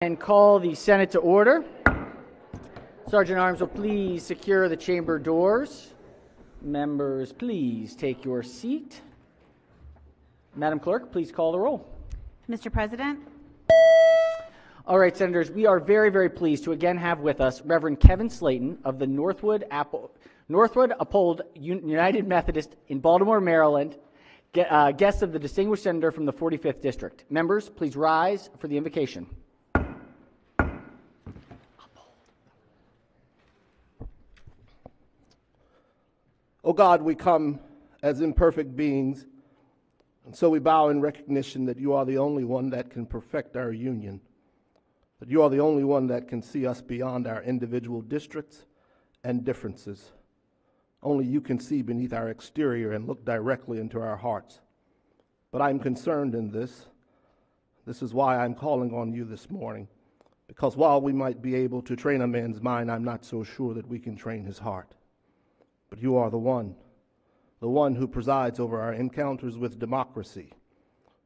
And call the Senate to order. Sergeant Arms will please secure the chamber doors. Members, please take your seat. Madam Clerk, please call the roll. Mr. President. All right, Senators, we are very, very pleased to again have with us Reverend Kevin Slayton of the Northwood Uphold United Methodist in Baltimore, Maryland, guest of the distinguished senator from the 45th District. Members, please rise for the invocation. O God, we come as imperfect beings, and so we bow in recognition that you are the only one that can perfect our union, that you are the only one that can see us beyond our individual districts and differences. Only you can see beneath our exterior and look directly into our hearts. But I'm concerned in this. This is why I'm calling on you this morning, because while we might be able to train a man's mind, I'm not so sure that we can train his heart. But you are the one who presides over our encounters with democracy.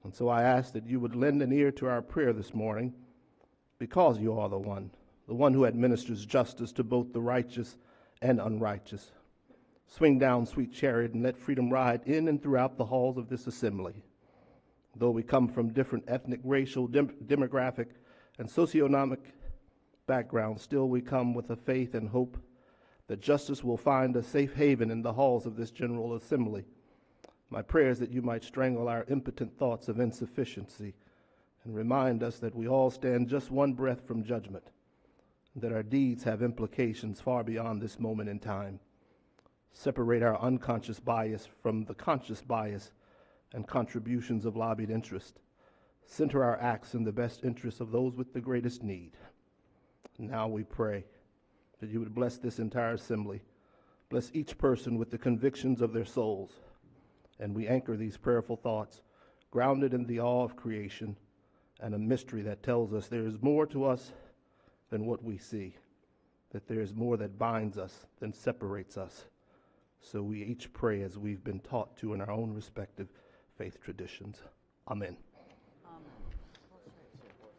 And so I ask that you would lend an ear to our prayer this morning, because you are the one who administers justice to both the righteous and unrighteous. Swing down, sweet chariot, and let freedom ride in and throughout the halls of this assembly. Though we come from different ethnic, racial, demographic, and socioeconomic backgrounds, still we come with a faith and hope that justice will find a safe haven in the halls of this General Assembly. My prayer is that you might strangle our impotent thoughts of insufficiency and remind us that we all stand just one breath from judgment, and that our deeds have implications far beyond this moment in time. Separate our unconscious bias from the conscious bias and contributions of lobbied interest. Center our acts in the best interests of those with the greatest need. Now we pray that you would bless this entire assembly, bless each person with the convictions of their souls, and we anchor these prayerful thoughts grounded in the awe of creation and a mystery that tells us there is more to us than what we see, that there is more that binds us than separates us. So we each pray as we've been taught to in our own respective faith traditions. Amen.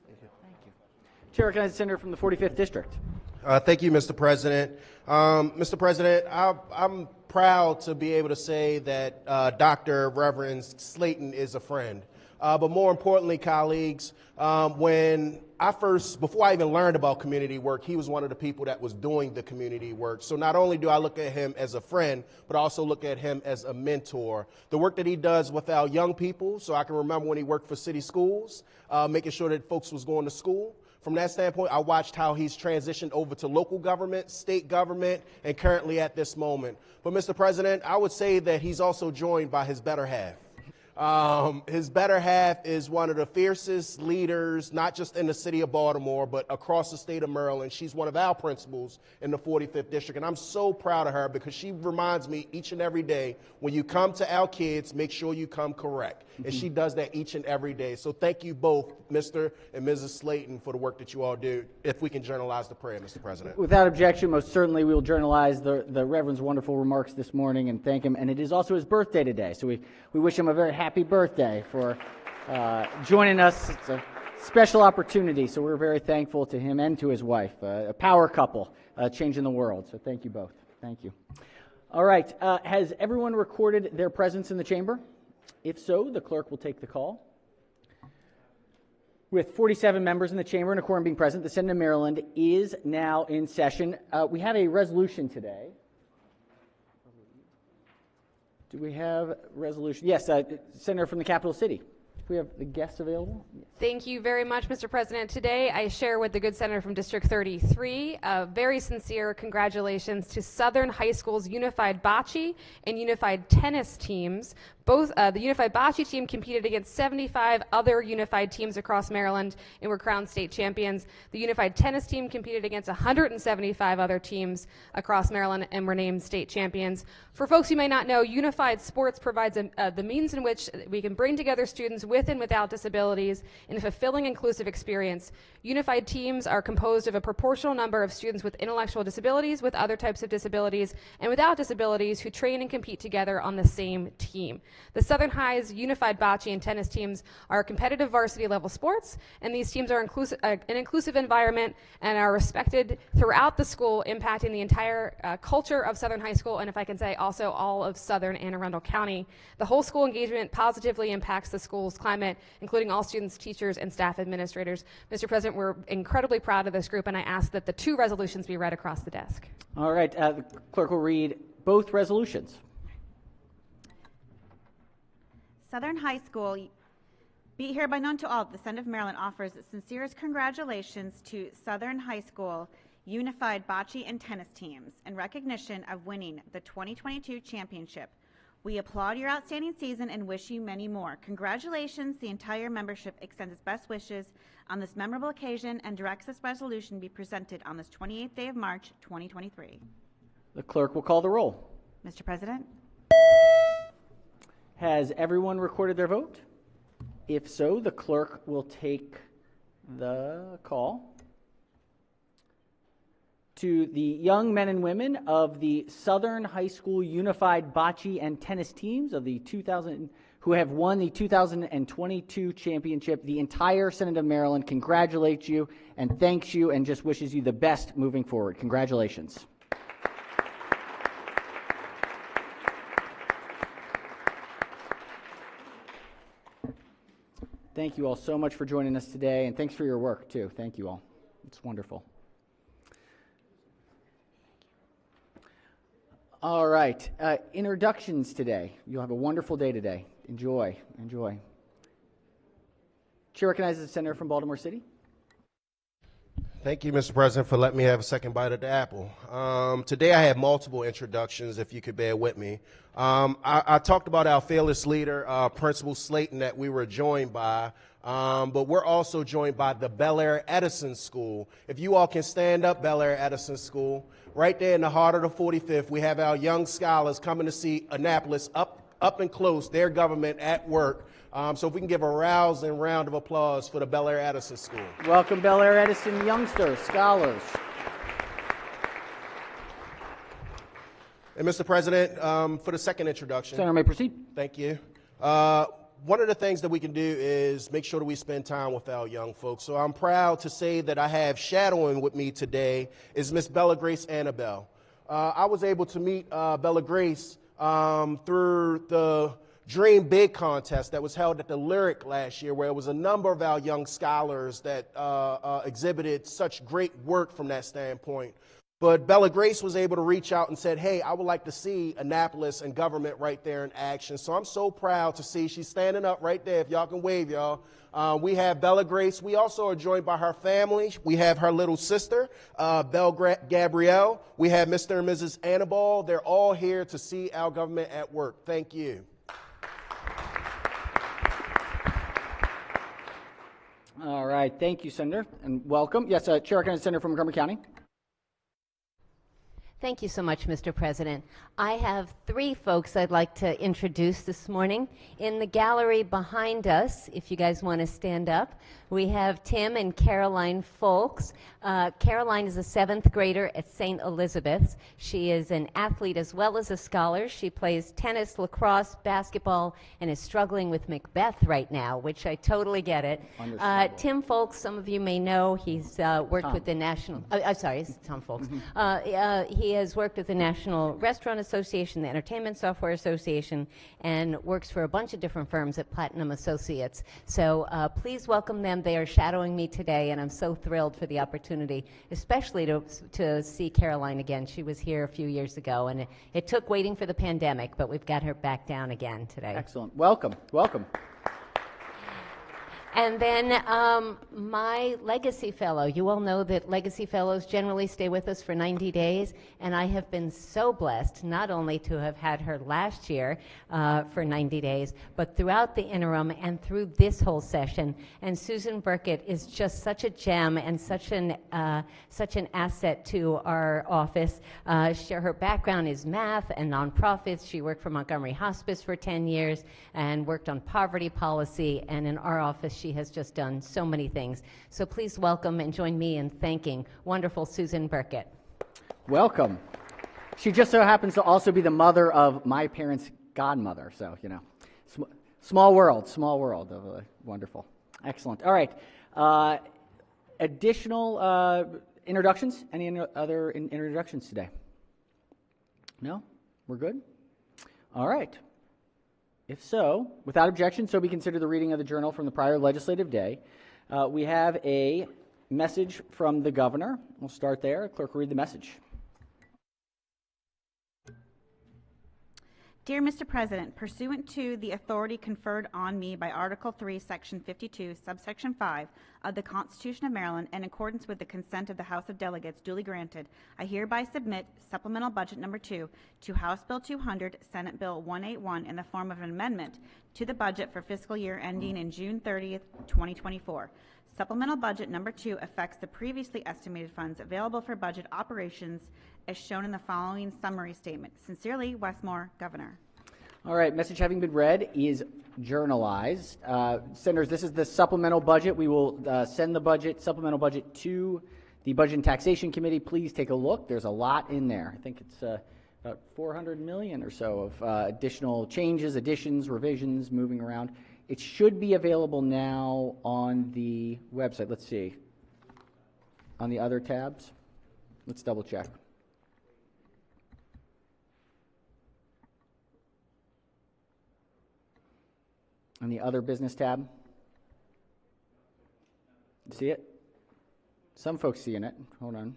Thank you. Chair recognizes the senator from the 45th District. Thank you, Mr. President. Mr. President, I'm proud to be able to say that Dr. Reverend Slayton is a friend. But more importantly, colleagues, before I even learned about community work, he was one of the people that was doing the community work. So not only do I look at him as a friend, but I also look at him as a mentor. The work that he does with our young people, so I can remember when he worked for city schools, making sure that folks was going to school. From that standpoint, I watched how he's transitioned over to local government, state government, and currently at this moment. But Mr. President, I would say that he's also joined by his better half. His better half is one of the fiercest leaders, not just in the city of Baltimore, but across the state of Maryland. She's one of our principals in the 45th District, and I'm so proud of her because she reminds me each and every day, when you come to our kids, make sure you come correct. And she does that each and every day. So thank you both, Mr. and Mrs. Slayton, for the work that you all do. If we can journalize the prayer, Mr. President. Without objection, most certainly we will journalize the Reverend's wonderful remarks this morning and thank him. And it is also his birthday today, so we wish him a very happy birthday for joining us. It's a special opportunity, so we're very thankful to him and to his wife, a power couple changing the world. So thank you both. Thank you. All right. Has everyone recorded their presence in the chamber? If so, the clerk will take the call. With 47 members in the chamber and a quorum being present, the Senate of Maryland is now in session. We have a resolution today. Do we have a resolution? Yes, Senator from the capital city. Do we have the guests available? Yes. Thank you very much, Mr. President. Today, I share with the good senator from District 33 a very sincere congratulations to Southern High School's Unified Bocce and Unified Tennis teams. Both the Unified Bocce team competed against 75 other unified teams across Maryland and were crowned state champions. The Unified Tennis team competed against 175 other teams across Maryland and were named state champions. For folks who may not know, Unified Sports provides the means in which we can bring together students with and without disabilities in a fulfilling, inclusive experience. Unified teams are composed of a proportional number of students with intellectual disabilities, with other types of disabilities, and without disabilities who train and compete together on the same team. The Southern High's unified bocce and tennis teams are competitive varsity level sports, and these teams are an inclusive environment and are respected throughout the school, impacting the entire culture of Southern High School, and if I can say also all of Southern Anne Arundel County. The whole school engagement positively impacts the school's climate, including all students, teachers, and staff administrators. Mr. President, we're incredibly proud of this group, and I ask that the two resolutions be read across the desk. All right, the clerk will read both resolutions. Southern High School, be it hereby known to all, the Senate of Maryland offers its sincerest congratulations to Southern High School unified bocce and tennis teams in recognition of winning the 2022 championship. We applaud your outstanding season and wish you many more. Congratulations. The entire membership extends its best wishes on this memorable occasion and directs this resolution be presented on this 28th day of March, 2023. The clerk will call the roll. Mr. President? Has everyone recorded their vote? If so, the clerk will take the call. To the young men and women of the Southern High School Unified Bocce and Tennis teams of the who have won the 2022 championship, the entire Senate of Maryland congratulates you and thanks you and just wishes you the best moving forward. Congratulations. Thank you all so much for joining us today, and thanks for your work, too. Thank you all. It's wonderful. All right, introductions today. You'll have a wonderful day today. Enjoy, enjoy. Chair recognizes the senator from Baltimore City. Thank you, Mr. President, for letting me have a second bite of the apple. Today I have multiple introductions, if you could bear with me. I talked about our fearless leader, Principal Slayton, that we were joined by, but we're also joined by the Bel Air Edison School. If you all can stand up, Bel Air Edison School. Right there in the heart of the 45th, we have our young scholars coming to see Annapolis up and close, their government at work. So if we can give a rousing round of applause for the Bel Air Edison School. Welcome, Bel Air Edison youngsters, scholars. And Mr. President, for the second introduction. Senator may proceed. Thank you. One of the things that we can do is make sure that we spend time with our young folks. So I'm proud to say that I have shadowing with me today is Miss Bella Grace Annabelle. I was able to meet Bella Grace through the Dream Big contest that was held at the Lyric last year, where it was a number of our young scholars that exhibited such great work from that standpoint. But Bella Grace was able to reach out and said, hey, I would like to see Annapolis and government right there in action. So I'm so proud to see she's standing up right there. If y'all can wave, y'all. We have Bella Grace. We also are joined by her family. We have her little sister, Gabrielle. We have Mr. and Mrs. Annabelle. They're all here to see our government at work. Thank you. All right, thank you, Senator, and welcome. Yes, Chair recognizes the senator from Montgomery County. Thank you so much, Mr. President. I have three folks I'd like to introduce this morning. In the gallery behind us, if you guys want to stand up, we have Tim and Caroline Folks. Caroline is a 7th grader at St. Elizabeth's. She is an athlete as well as a scholar. She plays tennis, lacrosse, basketball, and is struggling with Macbeth right now, which I totally get it. Tim Folks, some of you may know, he's worked with the National, I'm sorry, it's Tom Folks. He has worked with the National Restaurant Association, the Entertainment Software Association, and works for a bunch of different firms at Platinum Associates. So please welcome them. They are shadowing me today, and I'm so thrilled for the opportunity, especially to see Caroline again. She was here a few years ago, and it took waiting for the pandemic, but we've got her back down again today. Excellent. Welcome. Welcome. And then my Legacy Fellow. You all know that Legacy Fellows generally stay with us for 90 days, and I have been so blessed not only to have had her last year for 90 days, but throughout the interim and through this whole session. And Susan Burkett is just such a gem and such an asset to our office. Her background is math and nonprofits. She worked for Montgomery Hospice for 10 years and worked on poverty policy, and in our office she has just done so many things. So please welcome and join me in thanking wonderful Susan Burkett. Welcome. She just so happens to also be the mother of my parents' godmother, so, you know, small world. Wonderful. Excellent. All right. Additional introductions? Any other introductions today? No? We're good? All right. If so, without objection, so be considered the reading of the journal from the prior legislative day. We have a message from the governor. We'll start there. Clerk will read the message. Dear Mr. President, pursuant to the authority conferred on me by Article 3, Section 52, Subsection 5 of the Constitution of Maryland, and in accordance with the consent of the House of Delegates duly granted, I hereby submit Supplemental Budget Number 2 to House Bill 200, Senate Bill 181 in the form of an amendment to the budget for fiscal year ending in June 30th, 2024. Supplemental Budget Number 2 affects the previously estimated funds available for budget operations as shown in the following summary statement. Sincerely, Wes Moore, Governor. All right, message having been read is journalized. Senators, this is the supplemental budget. We will send the supplemental budget to the Budget and Taxation Committee. Please take a look. There's a lot in there. I think it's about $400 million or so of additional changes, additions, revisions, moving around. It should be available now on the website. Let's see. On the other tabs. Let's double check. On the other business tab. See it? Some folks seeing it. Hold on.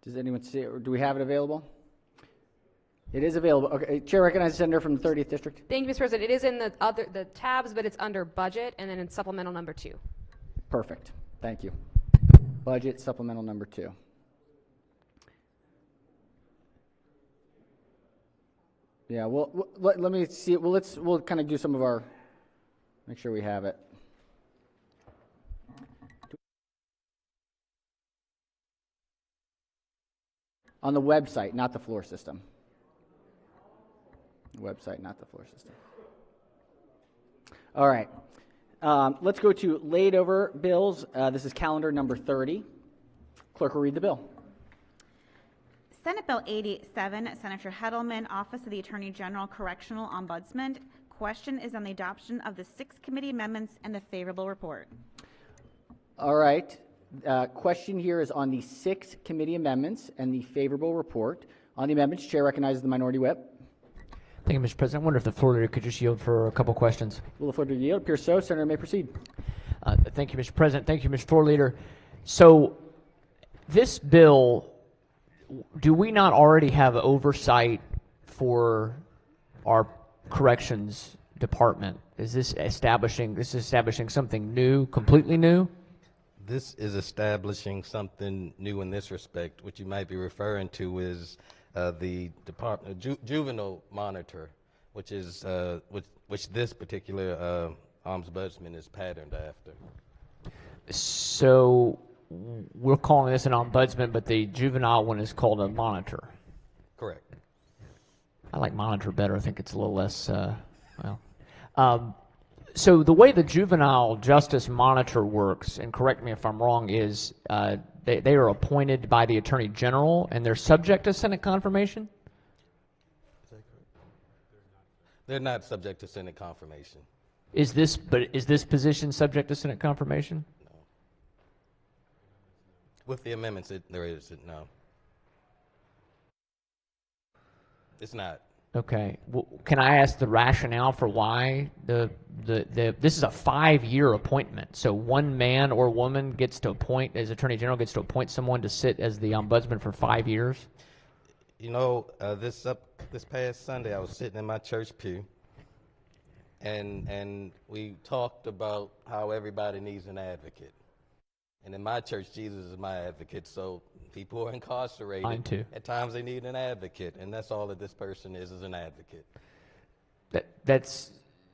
Does anyone see it, or do we have it available? It is available. Okay, Chair recognizes Senator from the 30th District. Thank you, Mr. President. It is in the tabs, but it's under budget and then in supplemental number 2. Perfect. Thank you. Budget supplemental number 2. Yeah. Well, let me see. Well, we'll kind of do some of our. Make sure we have it. On the website, not the floor system. Website, not the floor system. All right. Let's go to laid over bills. This is calendar number 30. Clerk will read the bill. Senate Bill 87, Senator Heddleman, Office of the Attorney General, Correctional Ombudsman. Question is on the adoption of the 6 committee amendments and the favorable report. All right. Question here is on the 6 committee amendments and the favorable report. On the amendments, Chair recognizes the minority whip. Thank you, Mr. President. I wonder if the floor leader could just yield for a couple questions. Will the floor leader yield? Appears so. Senator may proceed. Thank you, Mr. President. Thank you, Mr. Floor Leader. So this bill, do we not already have oversight for our corrections department? Is this establishing something new, completely new? This is establishing something new in this respect. What you might be referring to is the Department of Juvenile Monitor, which is which this particular ombudsman is patterned after. So we're calling this an ombudsman, but the juvenile one is called a monitor. Correct. I like monitor better. I think it's a little less, so the way the juvenile justice monitor works, and correct me if I'm wrong, is they are appointed by the Attorney General and they're subject to Senate confirmation? Is that correct? They're not subject to Senate confirmation. Is this position subject to Senate confirmation? No. With the amendments, there is no. It's not. Okay. Well, can I ask the rationale for why this is a 5-year appointment? So one man or woman gets to appoint, as Attorney General, gets to appoint someone to sit as the ombudsman for 5 years? You know, this past Sunday, I was sitting in my church pew, and we talked about how everybody needs an advocate. And in my church, Jesus is my advocate. So people who are incarcerated, Mine too. At times they need an advocate, and that's all that this person is an advocate.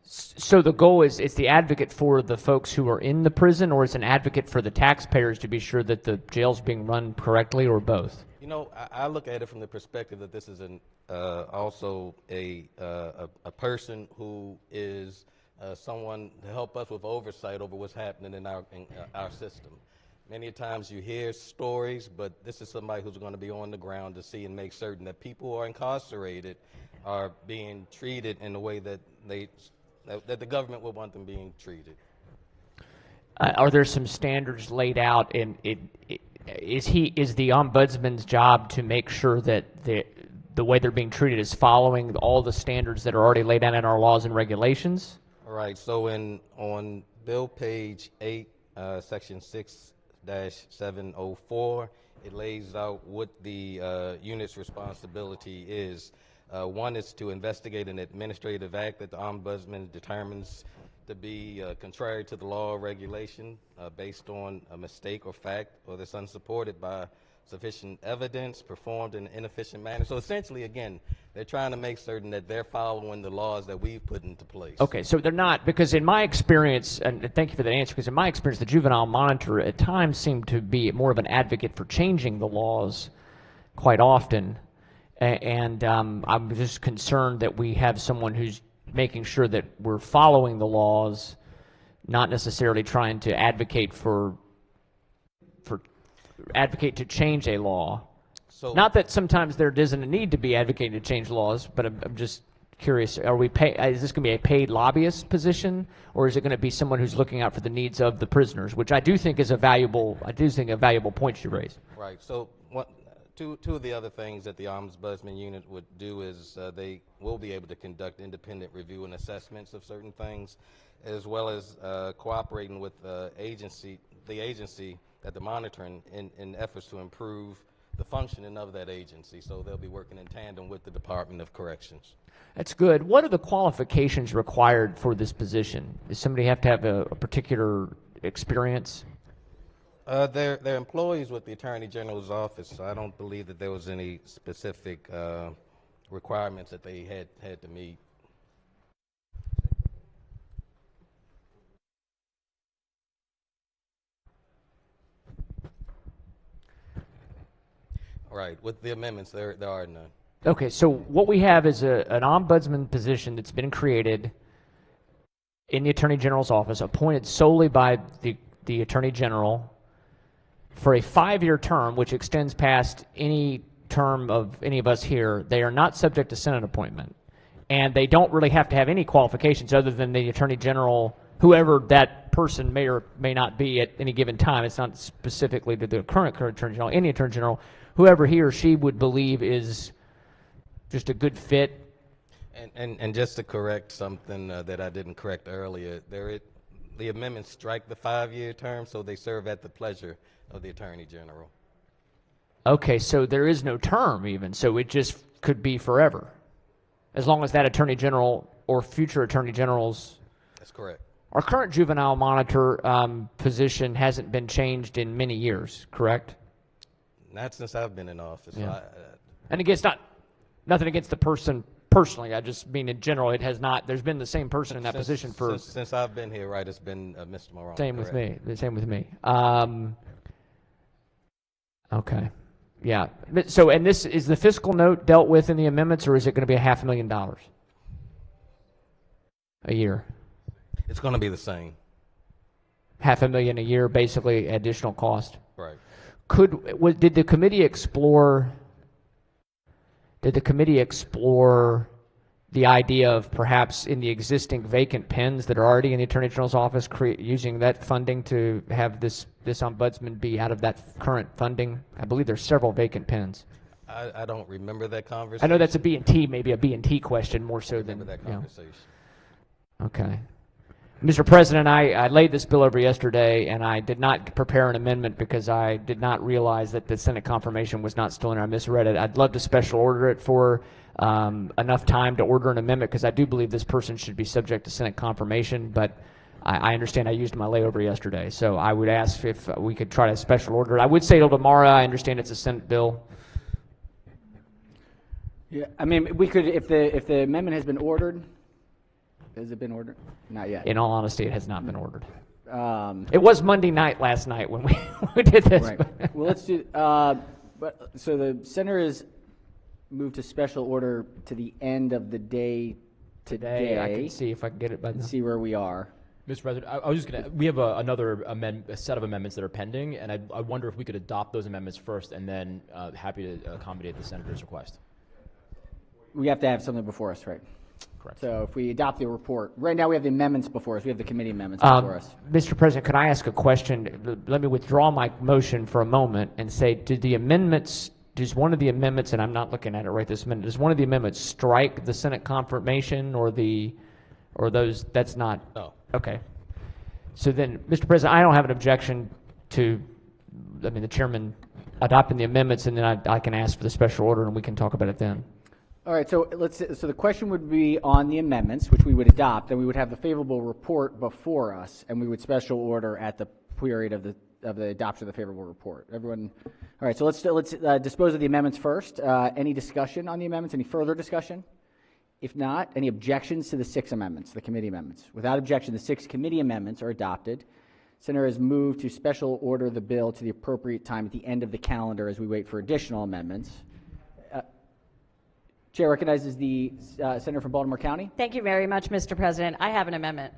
So the goal is it's the advocate for the folks who are in the prison, or it's an advocate for the taxpayers to be sure that the jail's being run correctly, or both? You know, I look at it from the perspective that this is also a person who is someone to help us with oversight over what's happening in our system. Many times you hear stories, but this is somebody who's going to be on the ground to see and make certain that people who are incarcerated are being treated in the way that that the government would want them being treated. Are there some standards laid out? Is the ombudsman's job to make sure that the way they're being treated is following all the standards that are already laid out in our laws and regulations? All right. So on bill page 8, section 6-704, it lays out what the unit's responsibility is. One is to investigate an administrative act that the ombudsman determines to be contrary to the law or regulation based on a mistake or fact, or that's unsupported by sufficient evidence, performed in an inefficient manner. So essentially, again, they're trying to make certain that they're following the laws that we've put into place. Okay, so they're not, because in my experience, and thank you for that answer, because in my experience, the juvenile monitor at times seemed to be more of an advocate for changing the laws quite often. And I'm just concerned that we have someone who's making sure that we're following the laws, not necessarily trying to advocate to change a law. So, not that sometimes there isn't a need to be advocating to change laws, but I'm just curious, is this going to be a paid lobbyist position, or is it going to be someone who's looking out for the needs of the prisoners, which I do think is a valuable point you raised. Right. So two of the other things that the Ombudsman unit would do is they will be able to conduct independent review and assessments of certain things, as well as cooperating with the agency that they're monitoring in efforts to improve the functioning of that agency. So they'll be working in tandem with the Department of Corrections. That's good. What are the qualifications required for this position? Does somebody have to have a particular experience? They're employees with the Attorney General's office, so I don't believe that there was any specific requirements that they had to meet. All right, with the amendments, there are none. Okay, so what we have is an ombudsman position that's been created in the Attorney General's office, appointed solely by the Attorney General for a 5-year term, which extends past any term of any of us here. They are not subject to Senate appointment, and they don't really have to have any qualifications other than the Attorney General, whoever that person may or may not be at any given time. It's not specifically to the current Attorney General, any Attorney General, whoever he or she would believe is just a good fit. And just to correct something that I didn't correct earlier, the amendments strike the 5-year term, so they serve at the pleasure of the Attorney General. Okay, so there is no term even, so it just could be forever, as long as that Attorney General or future Attorney Generals. That's correct. Our current juvenile monitor position hasn't been changed in many years, correct? Not since I've been in office. Yeah. So and against nothing against the person personally. I just mean in general, it has not. There's been the same person in that position for since I've been here. Right, it's been Mr. Morone. Same correct? with me. The same with me. Okay. Yeah. So, and this is the fiscal note dealt with in the amendments, or is it going to be $500,000 a year? It's going to be the same. $500,000 a year, basically additional cost. Right. Did the committee explore the idea of perhaps in the existing vacant pens that are already in the Attorney General's office, using that funding to have this ombudsman be out of that current funding? I believe there's several vacant pens. I don't remember that conversation. I know that's a B&T, maybe a B&T question more so than. Remember that you know. conversation. Okay. Mr. President, I laid this bill over yesterday, and I did not prepare an amendment because I did not realize that the Senate confirmation was not still in there. I misread it. I'd love to special order it for enough time to order an amendment because I do believe this person should be subject to Senate confirmation, but I understand I used my layover yesterday, so I would ask if we could try to special order it. I would say till tomorrow. I understand it's a Senate bill. Yeah, I mean, we could, if the amendment has been ordered. Has it been ordered? Not yet. In all honesty, it has not been ordered. Um, It was Monday night last night when we did this. Right. Well, let's do, so the center is moved to special order to the end of the day today. I can see if I can get it by And then. see where we are. Mr. President, I was just going to, we have a set of amendments that are pending, and I wonder if we could adopt those amendments first and then happy to accommodate the senator's request. We have to have something before us, right? Correct. So if we adopt the report, right now we have the amendments before us. We have the committee amendments before us. Mr. President, could I ask a question? Let me withdraw my motion for a moment and say, does one of the amendments, and I'm not looking at it right this minute, does one of the amendments strike the Senate confirmation or those, that's not? No. Okay. So then, Mr. President, I don't have an objection to, the chairman adopting the amendments, and then I can ask for the special order and we can talk about it then. All right, so so the question would be on the amendments, which we would adopt, and we would have the favorable report before us, and we would special order at the period of the adoption of the favorable report. Everyone, all right, so let's dispose of the amendments first. Any discussion on the amendments? Any further discussion? If not, any objections to the 6 amendments, the committee amendments? Without objection, the 6 committee amendments are adopted. Senator has moved to special order the bill to the appropriate time at the end of the calendar as we wait for additional amendments. Chair recognizes the Senator from Baltimore County. Thank you very much, Mr. President. I have an amendment.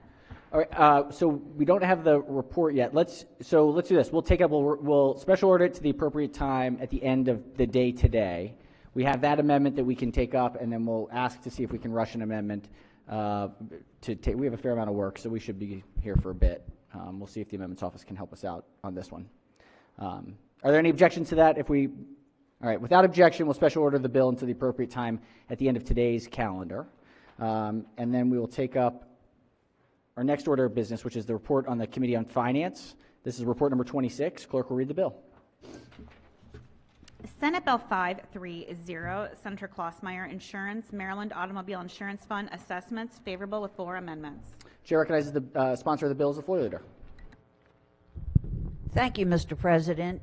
All right, so we don't have the report yet. Let's do this. We'll special order it to the appropriate time at the end of the day today. We have that amendment that we can take up, and then we'll ask to see if we can rush an amendment. We have a fair amount of work, so we should be here for a bit. We'll see if the amendments office can help us out on this one. Are there any objections to that? All right, without objection, we'll special order the bill until the appropriate time at the end of today's calendar. And then we will take up our next order of business, which is the report on the Committee on Finance. This is report number 26. Clerk will read the bill. Senate Bill 530, Senator Klossmeyer, Insurance, Maryland Automobile Insurance Fund Assessments, favorable with 4 amendments. Chair recognizes the sponsor of the bill as the floor leader. Thank you, Mr. President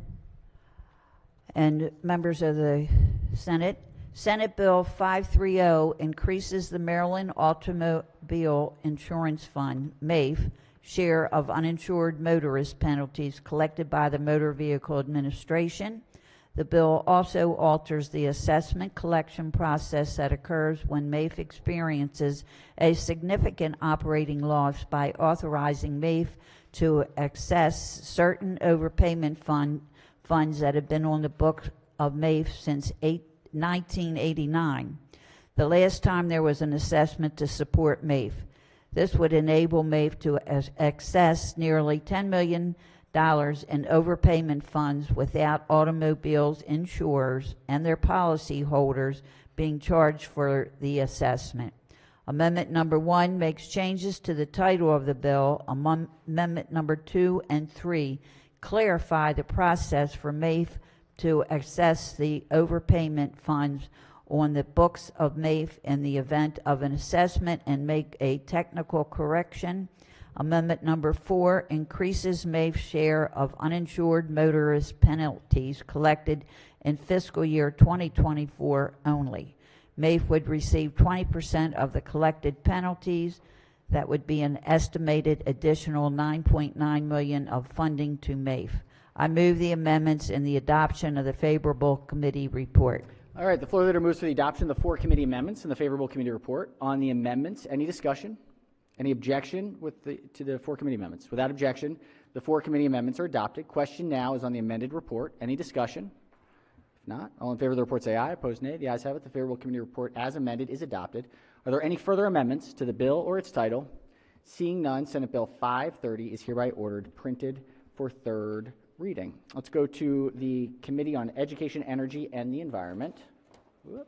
and members of the Senate. Senate Bill 530 increases the Maryland Automobile Insurance Fund, MAIF, share of uninsured motorist penalties collected by the Motor Vehicle Administration. The bill also alters the assessment collection process that occurs when MAIF experiences a significant operating loss by authorizing MAIF to access certain overpayment funds that have been on the books of MAIF since 1989, the last time there was an assessment to support MAIF. This would enable MAIF to access nearly $10 million in overpayment funds without automobiles insurers and their policy holders being charged for the assessment. Amendment number 1 makes changes to the title of the bill. Amendment number 2 and 3 clarify the process for MAIF to access the overpayment funds on the books of MAIF in the event of an assessment and make a technical correction. Amendment number 4 increases MAIF's share of uninsured motorist penalties collected in fiscal year 2024 only. MAIF would receive 20% of the collected penalties. That would be an estimated additional $9.9 million of funding to MAIF. I move the amendments and the adoption of the favorable committee report. All right, the floor leader moves to the adoption of the 4 committee amendments and the favorable committee report. On the amendments, any discussion? Any objection to the 4 committee amendments? Without objection, the 4 committee amendments are adopted. Question now is on the amended report. Any discussion? If not, all in favor of the report say aye. Opposed, nay. The ayes have it. The favorable committee report as amended is adopted. Are there any further amendments to the bill or its title? Seeing none, Senate Bill 530 is hereby ordered printed for 3rd reading. Let's go to the Committee on Education, Energy, and the Environment. Whoop.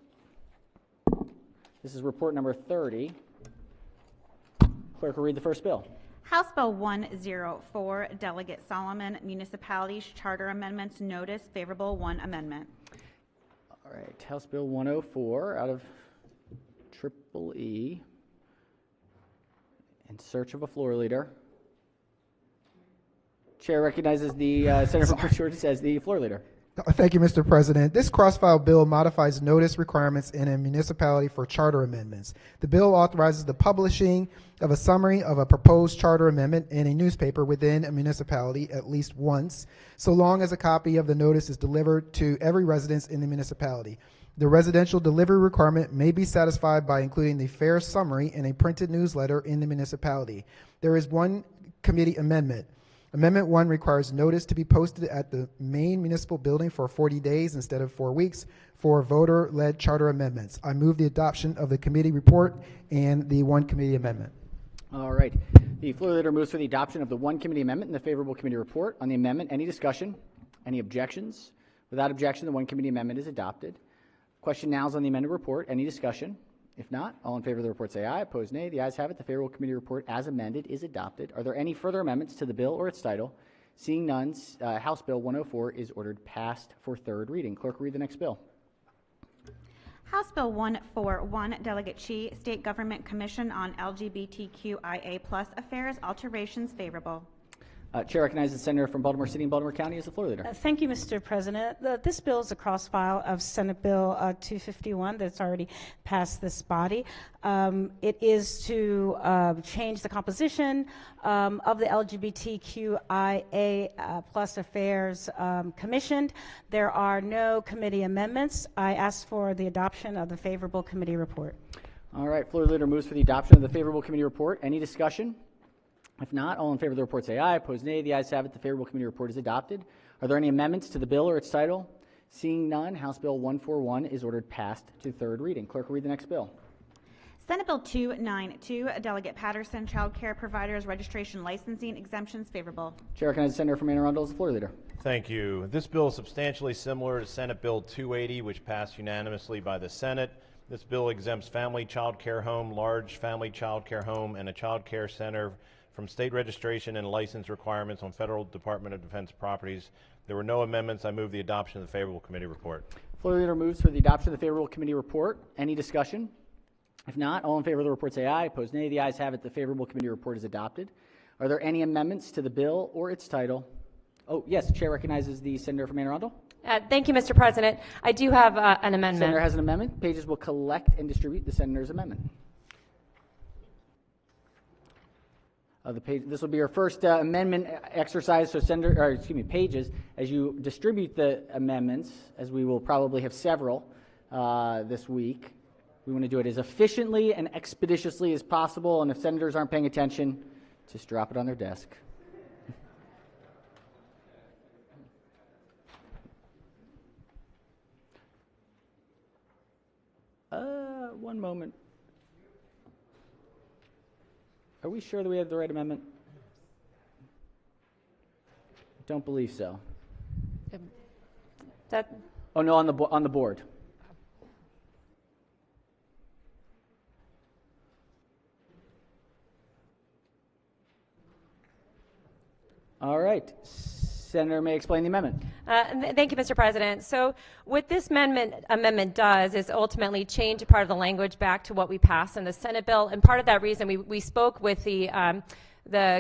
This is report number 30. Clerk will read the first bill. House Bill 104, Delegate Solomon, Municipalities Charter Amendments Notice, favorable, one amendment. All right, House Bill 104 out of Triple E. In search of a floor leader. Chair recognizes the Senator from Prince George's as the floor leader. Thank you, Mr. President. This cross-file bill modifies notice requirements in a municipality for charter amendments. The bill authorizes the publishing of a summary of a proposed charter amendment in a newspaper within a municipality at least once, so long as a copy of the notice is delivered to every resident in the municipality. The residential delivery requirement may be satisfied by including the fair summary in a printed newsletter in the municipality. There is one committee amendment. Amendment 1 requires notice to be posted at the main municipal building for 40 days instead of 4 weeks for voter-led charter amendments. I move the adoption of the committee report and the one committee amendment. All right. The floor leader moves for the adoption of the one committee amendment and the favorable committee report. On the amendment, any discussion? Any objections? Without objection, the one committee amendment is adopted. Question now is on the amended report. Any discussion? If not, all in favor of the report say aye. Opposed, nay. The ayes have it. The favorable committee report as amended is adopted. Are there any further amendments to the bill or its title? Seeing none, House Bill 104 is ordered passed for third reading. Clerk, read the next bill. House Bill 141, Delegate Chi, State Government Commission on LGBTQIA+ Affairs, alterations, favorable. Chair recognizes the Senator from Baltimore City and Baltimore County as the floor leader. Thank you, Mr. President. This bill is a cross-file of Senate Bill 251 that's already passed this body. It is to change the composition of the LGBTQIA+ Affairs commissioned. There are no committee amendments. I ask for the adoption of the favorable committee report. All right, floor leader moves for the adoption of the favorable committee report. Any discussion? If not, all in favor of the report say aye. Opposed, nay. The ayes have it. The favorable committee report is adopted. Are there any amendments to the bill or its title? Seeing none, House Bill 141 is ordered passed to third reading. Clerk will read the next bill. Senate Bill 292, Delegate Patterson, Child Care Providers Registration Licensing Exemptions, favorable. Chair recognizes the Senator from Anne Arundel as the floor leader. Thank you. This bill is substantially similar to Senate Bill 280, which passed unanimously by the Senate. This bill exempts family child care home, large family child care home, and a child care center from state registration and license requirements on Federal Department of Defense properties. There were no amendments. I move the adoption of the favorable committee report. Floor leader moves for the adoption of the favorable committee report. Any discussion? If not, all in favor of the report say aye. Opposed, nay. The ayes have it. The favorable committee report is adopted. Are there any amendments to the bill or its title? Oh, yes. Chair recognizes the Senator from Anne Arundel. Thank you, Mr. President. I do have an amendment. Senator has an amendment. Pages will collect and distribute the Senator's amendment. This will be your first amendment exercise, so pages, as you distribute the amendments, as we will probably have several this week. We want to do it as efficiently and expeditiously as possible, and if senators aren't paying attention, just drop it on their desk. One moment. Are we sure that we have the right amendment? Don't believe so. Oh no, on the board. All right. Senator may explain the amendment. Thank you, Mr. President. So what this amendment does is ultimately change a part of the language back to what we passed in the Senate bill. And part of that reason, we spoke with the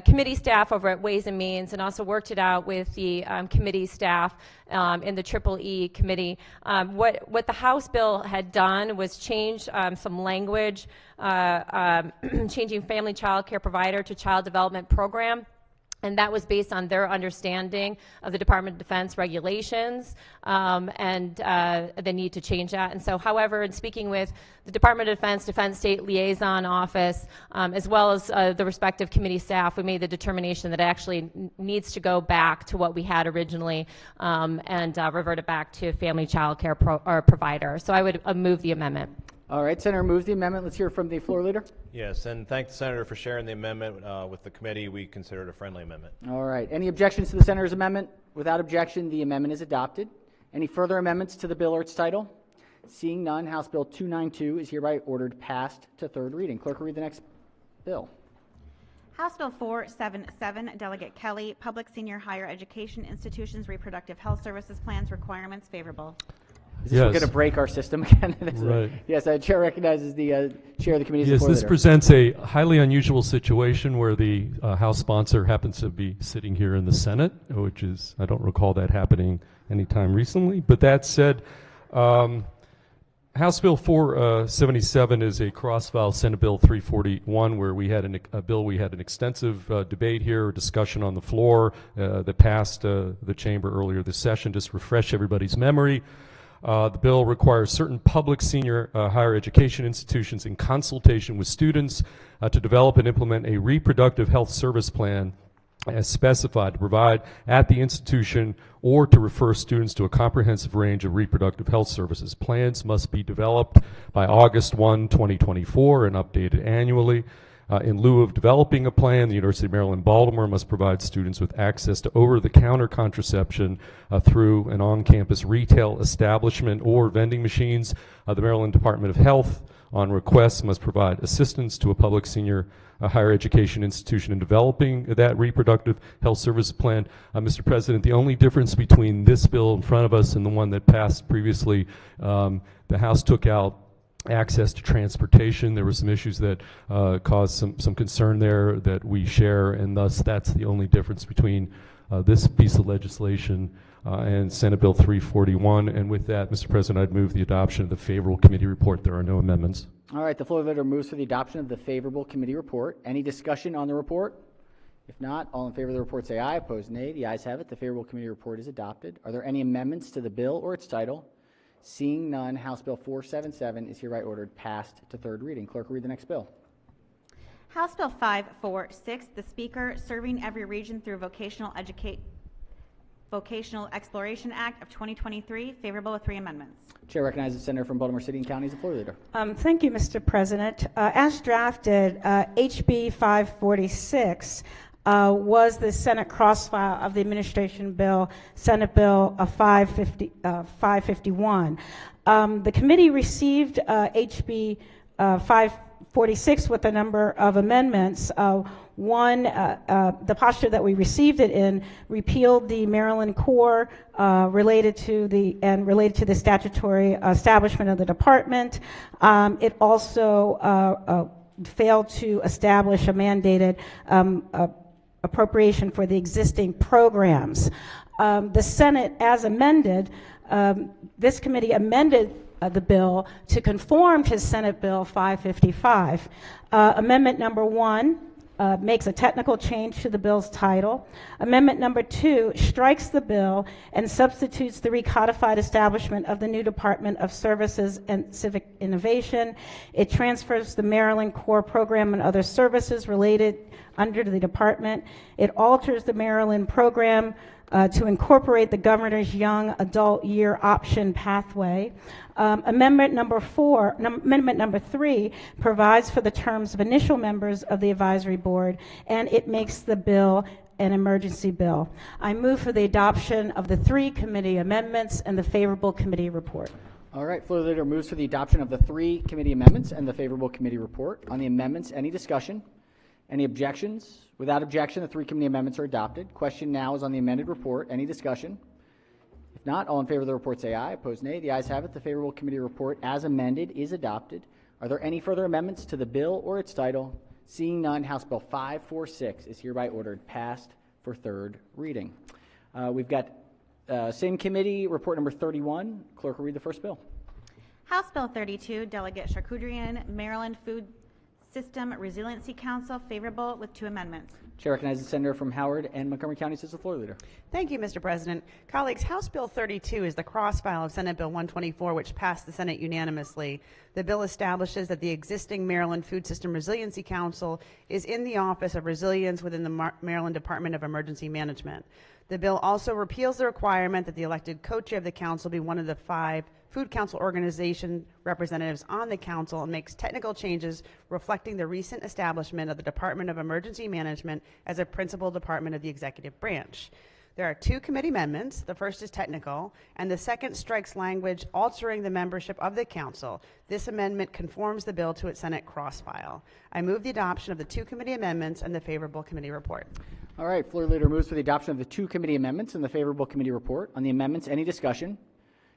committee staff over at Ways and Means and also worked it out with the committee staff in the Triple E committee. What the House bill had done was change some language, changing family child care provider to child development program. And that was based on their understanding of the Department of Defense regulations and the need to change that. And so, however, in speaking with the Department of Defense, Defense State Liaison Office, as well as the respective committee staff, we made the determination that it actually needs to go back to what we had originally and revert it back to family child care provider. So I would move the amendment. All right, Senator moves the amendment. Let's hear from the floor leader. Yes, and thank the Senator for sharing the amendment with the committee. We consider it a friendly amendment. All right. Any objections to the Senator's amendment? Without objection, the amendment is adopted. Any further amendments to the bill or its title? Seeing none, House Bill 292 is hereby ordered passed to third reading. Clerk will read the next bill. House Bill 477, Delegate Kelly, Public Senior Higher Education Institutions Reproductive Health Services Plans Requirements, favorable. Is this going to break our system again? Right. Yes, Chair recognizes the Chair of the Committee. Yes, this presents a highly unusual situation where the House sponsor happens to be sitting here in the Senate, which is, I don't recall that happening anytime recently. But that said, House Bill 477 is a cross-file Senate Bill 341, where we had a bill we had an extensive debate here, discussion on the floor that passed the chamber earlier this session. Just refresh everybody's memory. The bill requires certain public senior higher education institutions in consultation with students to develop and implement a reproductive health service plan as specified to provide at the institution or to refer students to a comprehensive range of reproductive health services. Plans must be developed by August 1, 2024 and updated annually. In lieu of developing a plan, the University of Maryland, Baltimore must provide students with access to over-the-counter contraception through an on-campus retail establishment or vending machines. The Maryland Department of Health, on request, must provide assistance to a public senior higher education institution in developing that reproductive health service plan. Mr. President, the only difference between this bill in front of us and the one that passed previously, the House took out access to transportation. There were some issues that caused some concern there that we share, and thus that's the only difference between this piece of legislation and Senate Bill 341. And with that, Mr. President, I'd move the adoption of the favorable committee report. There are no amendments. All right, the floor leader moves for the adoption of the favorable committee report. Any discussion on the report? If not, all in favor of the report say aye. Opposed, nay. The ayes have it. The favorable committee report is adopted. Are there any amendments to the bill or its title? Seeing none, House Bill 477 is hereby ordered passed to third reading. Clerk will read the next bill. House Bill 546, the Speaker, Serving Every Region Through Vocational Exploration Act of 2023, favorable with 3 amendments. Chair recognizes the Senator from Baltimore City and County as the floor leader. Thank you, Mr. President. As drafted, HB 546 was the Senate crossfile of the administration bill, Senate Bill 551. The committee received HB 546 with a number of amendments. One, the posture that we received it in repealed the Maryland Corps related to the statutory establishment of the department. It also failed to establish a mandated appropriation for the existing programs. The Senate, as amended, this committee amended the bill to conform to Senate Bill 555. Amendment number 1 makes a technical change to the bill's title. Amendment number 2 strikes the bill and substitutes the recodified establishment of the new Department of Services and Civic Innovation. It transfers the Maryland Corps program and other services related under the department. It alters the Maryland program to incorporate the governor's young adult year option pathway. Amendment number 3 provides for the terms of initial members of the advisory board, and it makes the bill an emergency bill. I move for the adoption of the 3 committee amendments and the favorable committee report. All right, floor leader moves for the adoption of the 3 committee amendments and the favorable committee report. On the amendments, any discussion? Any objections? Without objection, the 3 committee amendments are adopted. Question now is on the amended report. Any discussion? If not, all in favor of the report say aye. Opposed, nay. The ayes have it. The favorable committee report as amended is adopted. Are there any further amendments to the bill or its title? Seeing none, House Bill 546 is hereby ordered passed for third reading. We've got same committee report number 31. Clerk will read the first bill. House Bill 32, Delegate Charkoutrian, Maryland Food System Resiliency Council, favorable with 2 amendments. Chair recognizes the Senator from Howard and Montgomery Counties as the floor leader. Thank you, Mr. President. Colleagues, House Bill 32 is the cross-file of Senate Bill 124, which passed the Senate unanimously. The bill establishes that the existing Maryland Food System Resiliency Council is in the Office of Resilience within the Maryland Department of Emergency Management. The bill also repeals the requirement that the elected co-chair of the council be one of the 5 Food Council organization representatives on the council and makes technical changes reflecting the recent establishment of the Department of Emergency Management as a principal department of the executive branch. There are 2 committee amendments. The first is technical, and the second strikes language altering the membership of the council. This amendment conforms the bill to its Senate cross-file. I move the adoption of the 2 committee amendments and the favorable committee report. All right, floor leader moves for the adoption of the 2 committee amendments and the favorable committee report. On the amendments, any discussion?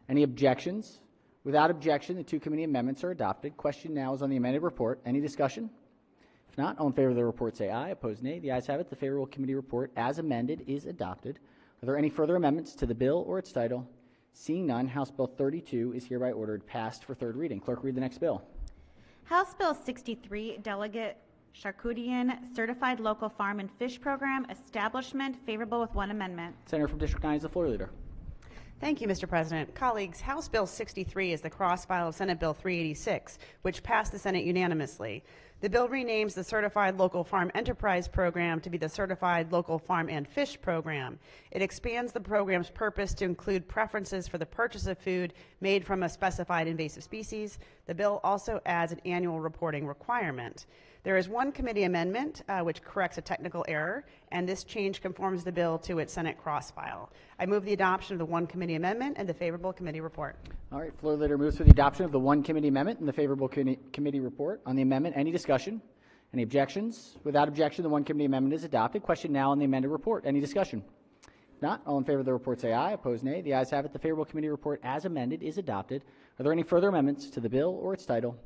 Any objections? Without objection, the 2 committee amendments are adopted. Question now is on the amended report. Any discussion? If not, all in favor of the report say aye. Opposed, nay. The ayes have it. The favorable committee report as amended is adopted. Are there any further amendments to the bill or its title? Seeing none, House Bill 32 is hereby ordered passed for third reading. Clerk, read the next bill. House Bill 63, Delegate Charkoudian, Certified Local Farm and Fish Program Establishment, favorable with 1 amendment. Senator from District 9 is the floor leader. Thank you, Mr. President. Colleagues, House Bill 63 is the cross-file of Senate Bill 386, which passed the Senate unanimously. The bill renames the Certified Local Farm Enterprise Program to be the Certified Local Farm and Fish Program. It expands the program's purpose to include preferences for the purchase of food made from a specified invasive species. The bill also adds an annual reporting requirement. There is 1 committee amendment which corrects a technical error, and this change conforms the bill to its Senate cross-file. I move the adoption of the 1 committee amendment and the favorable committee report. All right, floor leader moves for the adoption of the 1 committee amendment and the favorable committee report. On the amendment, any discussion? Any objections? Without objection, the 1 committee amendment is adopted. Question now on the amended report. Any discussion? If not, all in favor of the report say aye. Opposed, nay. The ayes have it. The favorable committee report as amended is adopted. Are there any further amendments to the bill or its title?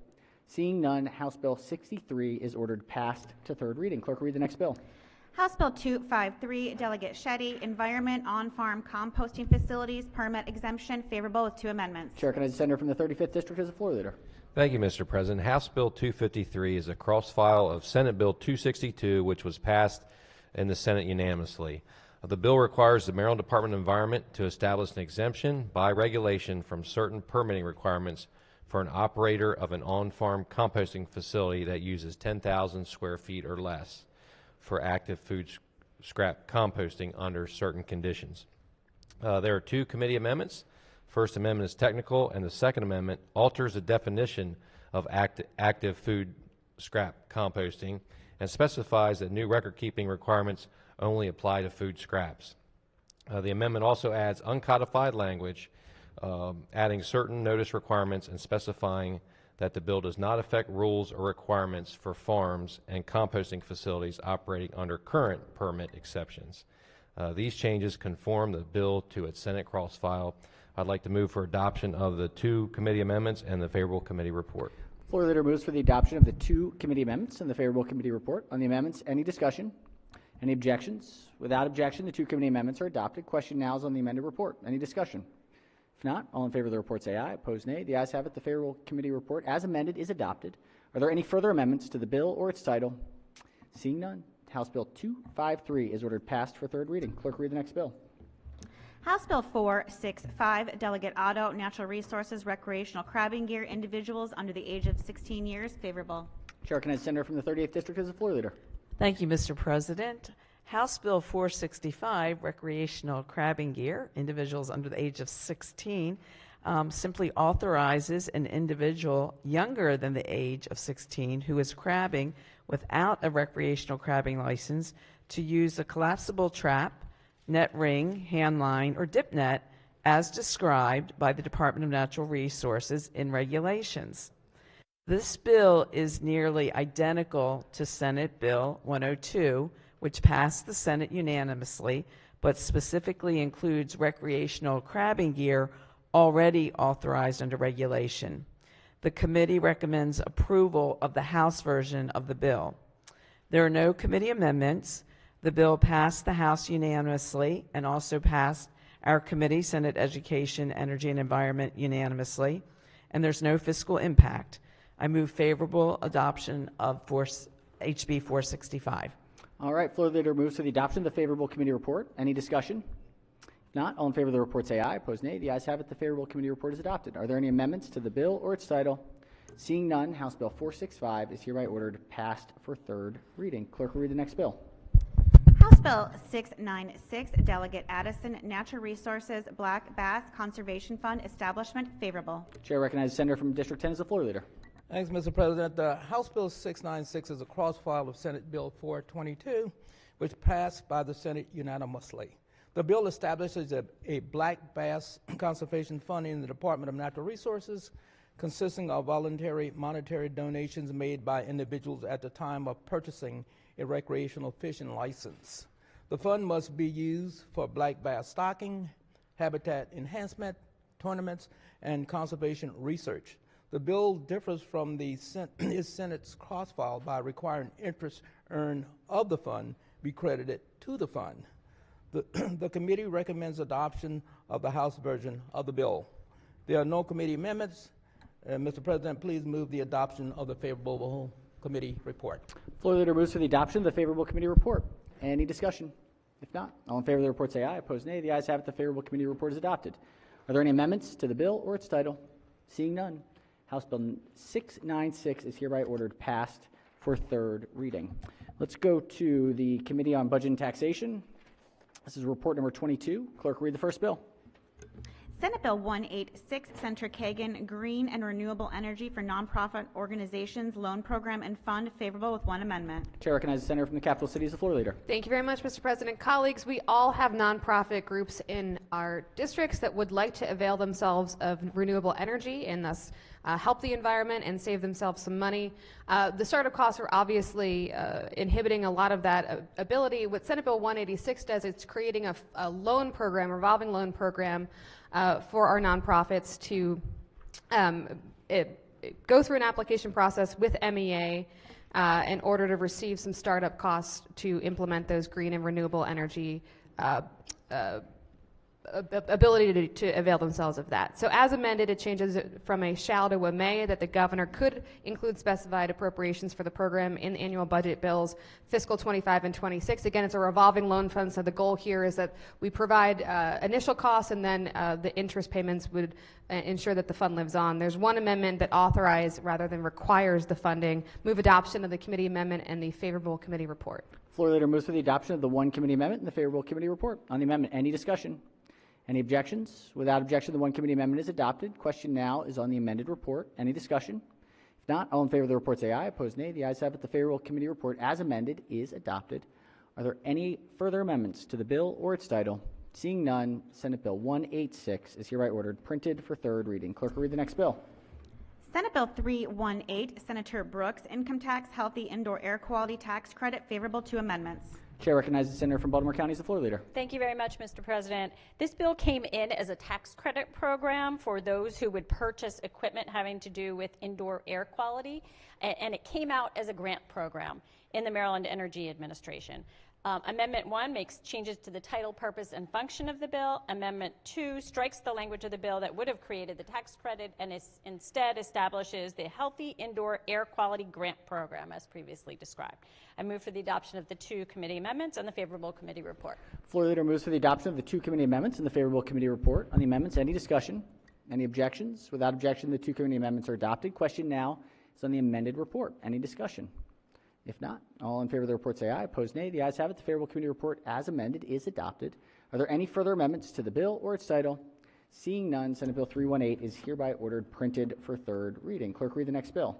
Seeing none, House Bill 63 is ordered passed to third reading. Clerk, read the next bill. House Bill 253, Delegate Shetty, Environment On-Farm Composting Facilities Permit Exemption, favorable with 2 amendments. Chair recognizes the senator from the 35th District as the floor leader. Thank you, Mr. President. House Bill 253 is a cross-file of Senate Bill 262, which was passed in the Senate unanimously. The bill requires the Maryland Department of Environment to establish an exemption by regulation from certain permitting requirements for an operator of an on-farm composting facility that uses 10,000 square feet or less for active food scrap composting under certain conditions. There are 2 committee amendments. First amendment is technical, and the second amendment alters the definition of active food scrap composting and specifies that new record-keeping requirements only apply to food scraps. The amendment also adds uncodified language, adding certain notice requirements and specifying that the bill does not affect rules or requirements for farms and composting facilities operating under current permit exceptions. These changes conform the bill to its Senate cross-file. I'd like to move for adoption of the 2 committee amendments and the favorable committee report. Floor leader moves for the adoption of the 2 committee amendments and the favorable committee report. On the amendments, any discussion? Any objections? Without objection, the 2 committee amendments are adopted. Question now is on the amended report. Any discussion? If not, all in favor of the report say aye. Opposed, nay. The ayes have it. The favorable committee report as amended is adopted. Are there any further amendments to the bill or its title? Seeing none, House Bill 253 is ordered passed for third reading. Clerk, read the next bill. House Bill 465, Delegate Otto, Natural Resources Recreational Crabbing Gear, Individuals under the age of 16 years, favorable. Chair recognizes senator from the 38th District as the floor leader. Thank you, Mr. President. House Bill 465, Recreational Crabbing Gear, Individuals under the age of 16, simply authorizes an individual younger than the age of 16 who is crabbing without a recreational crabbing license to use a collapsible trap, net ring, hand line, or dip net as described by the Department of Natural Resources in regulations. This bill is nearly identical to Senate Bill 102, which passed the Senate unanimously, but specifically includes recreational crabbing gear already authorized under regulation. The committee recommends approval of the House version of the bill. There are no committee amendments. The bill passed the House unanimously and also passed our committee, Senate Education, Energy, and Environment unanimously, and there's no fiscal impact. I move favorable adoption of HB 465. All right, floor leader moves to the adoption of the favorable committee report. Any discussion? If not, all in favor of the report say aye. Opposed, nay. The ayes have it. The favorable committee report is adopted. Are there any amendments to the bill or its title? Seeing none, House Bill 465 is hereby ordered passed for third reading. Clerk will read the next bill. House Bill 696, Delegate Addison, Natural Resources Black Bass Conservation Fund Establishment, favorable. Chair recognizes the senator from District 10 as the floor leader. Thanks, Mr. President. The House Bill 696 is a cross-file of Senate Bill 422, which passed by the Senate unanimously. The bill establishes a black bass conservation fund in the Department of Natural Resources, consisting of voluntary monetary donations made by individuals at the time of purchasing a recreational fishing license. The fund must be used for black bass stocking, habitat enhancement, tournaments, and conservation research. The bill differs from the Senate's cross-file by requiring interest earned of the fund be credited to the fund. The committee recommends adoption of the House version of the bill. There are no committee amendments. Mr. President, please move the adoption of the favorable committee report. Floor leader moves for the adoption of the favorable committee report. Any discussion? If not, all in favor of the report say aye. Opposed, nay. The ayes have it. The favorable committee report is adopted. Are there any amendments to the bill or its title? Seeing none, House Bill 696 is hereby ordered passed for third reading. Let's go to the Committee on Budget and Taxation. This is report number 22. Clerk, read the first bill. Senate Bill 186, Senator Kagan, Green and Renewable Energy for Nonprofit Organizations Loan Program and Fund, favorable with one amendment. Chair recognizes the senator from the capital city as the floor leader. Thank you very much, Mr. President. Colleagues, we all have nonprofit groups in our districts that would like to avail themselves of renewable energy and thus help the environment and save themselves some money. The startup costs are obviously inhibiting a lot of that ability. What Senate Bill 186 does, it's creating a loan program, revolving loan program for our nonprofits to go through an application process with MEA in order to receive some startup costs to implement those green and renewable energy ability to avail themselves of that. So as amended, it changes it from a shall to a may, that the governor could include specified appropriations for the program in the annual budget bills fiscal 25 and 26. Again, it's a revolving loan fund, so the goal here is that we provide initial costs and then the interest payments would ensure that the fund lives on. There's one amendment that authorizes rather than requires the funding. Move adoption of the committee amendment and the favorable committee report. Floor leader moves for the adoption of the one committee amendment and the favorable committee report. On the amendment, any discussion? Any objections? Without objection, the one committee amendment is adopted. Question now is on the amended report. Any discussion? If not, all in favor of the report say aye. Opposed, nay. The ayes have it. The favorable committee report as amended is adopted. Are there any further amendments to the bill or its title? Seeing none, Senate Bill 186 is hereby ordered printed for third reading. Clerk will read the next bill. Senate Bill 318, Senator Brooks, Income Tax Healthy Indoor Air Quality Tax Credit, favorable to amendments. Chair recognizes the senator from Baltimore County as the floor leader. Thank you very much, Mr. President. This bill came in as a tax credit program for those who would purchase equipment having to do with indoor air quality, and it came out as a grant program in the Maryland Energy Administration. Amendment 1 makes changes to the title, purpose, and function of the bill. Amendment 2 strikes the language of the bill that would have created the tax credit and instead establishes the Healthy Indoor Air Quality Grant Program as previously described. I move for the adoption of the two committee amendments and the favorable committee report. Floor leader moves for the adoption of the two committee amendments and the favorable committee report. On the amendments, any discussion? Any objections? Without objection, the two committee amendments are adopted. Question now is on the amended report. Any discussion? If not, all in favor of the report say aye. Opposed, nay. The ayes have it. The favorable committee report as amended is adopted. Are there any further amendments to the bill or its title? Seeing none, Senate Bill 318 is hereby ordered printed for third reading. Clerk, read the next bill.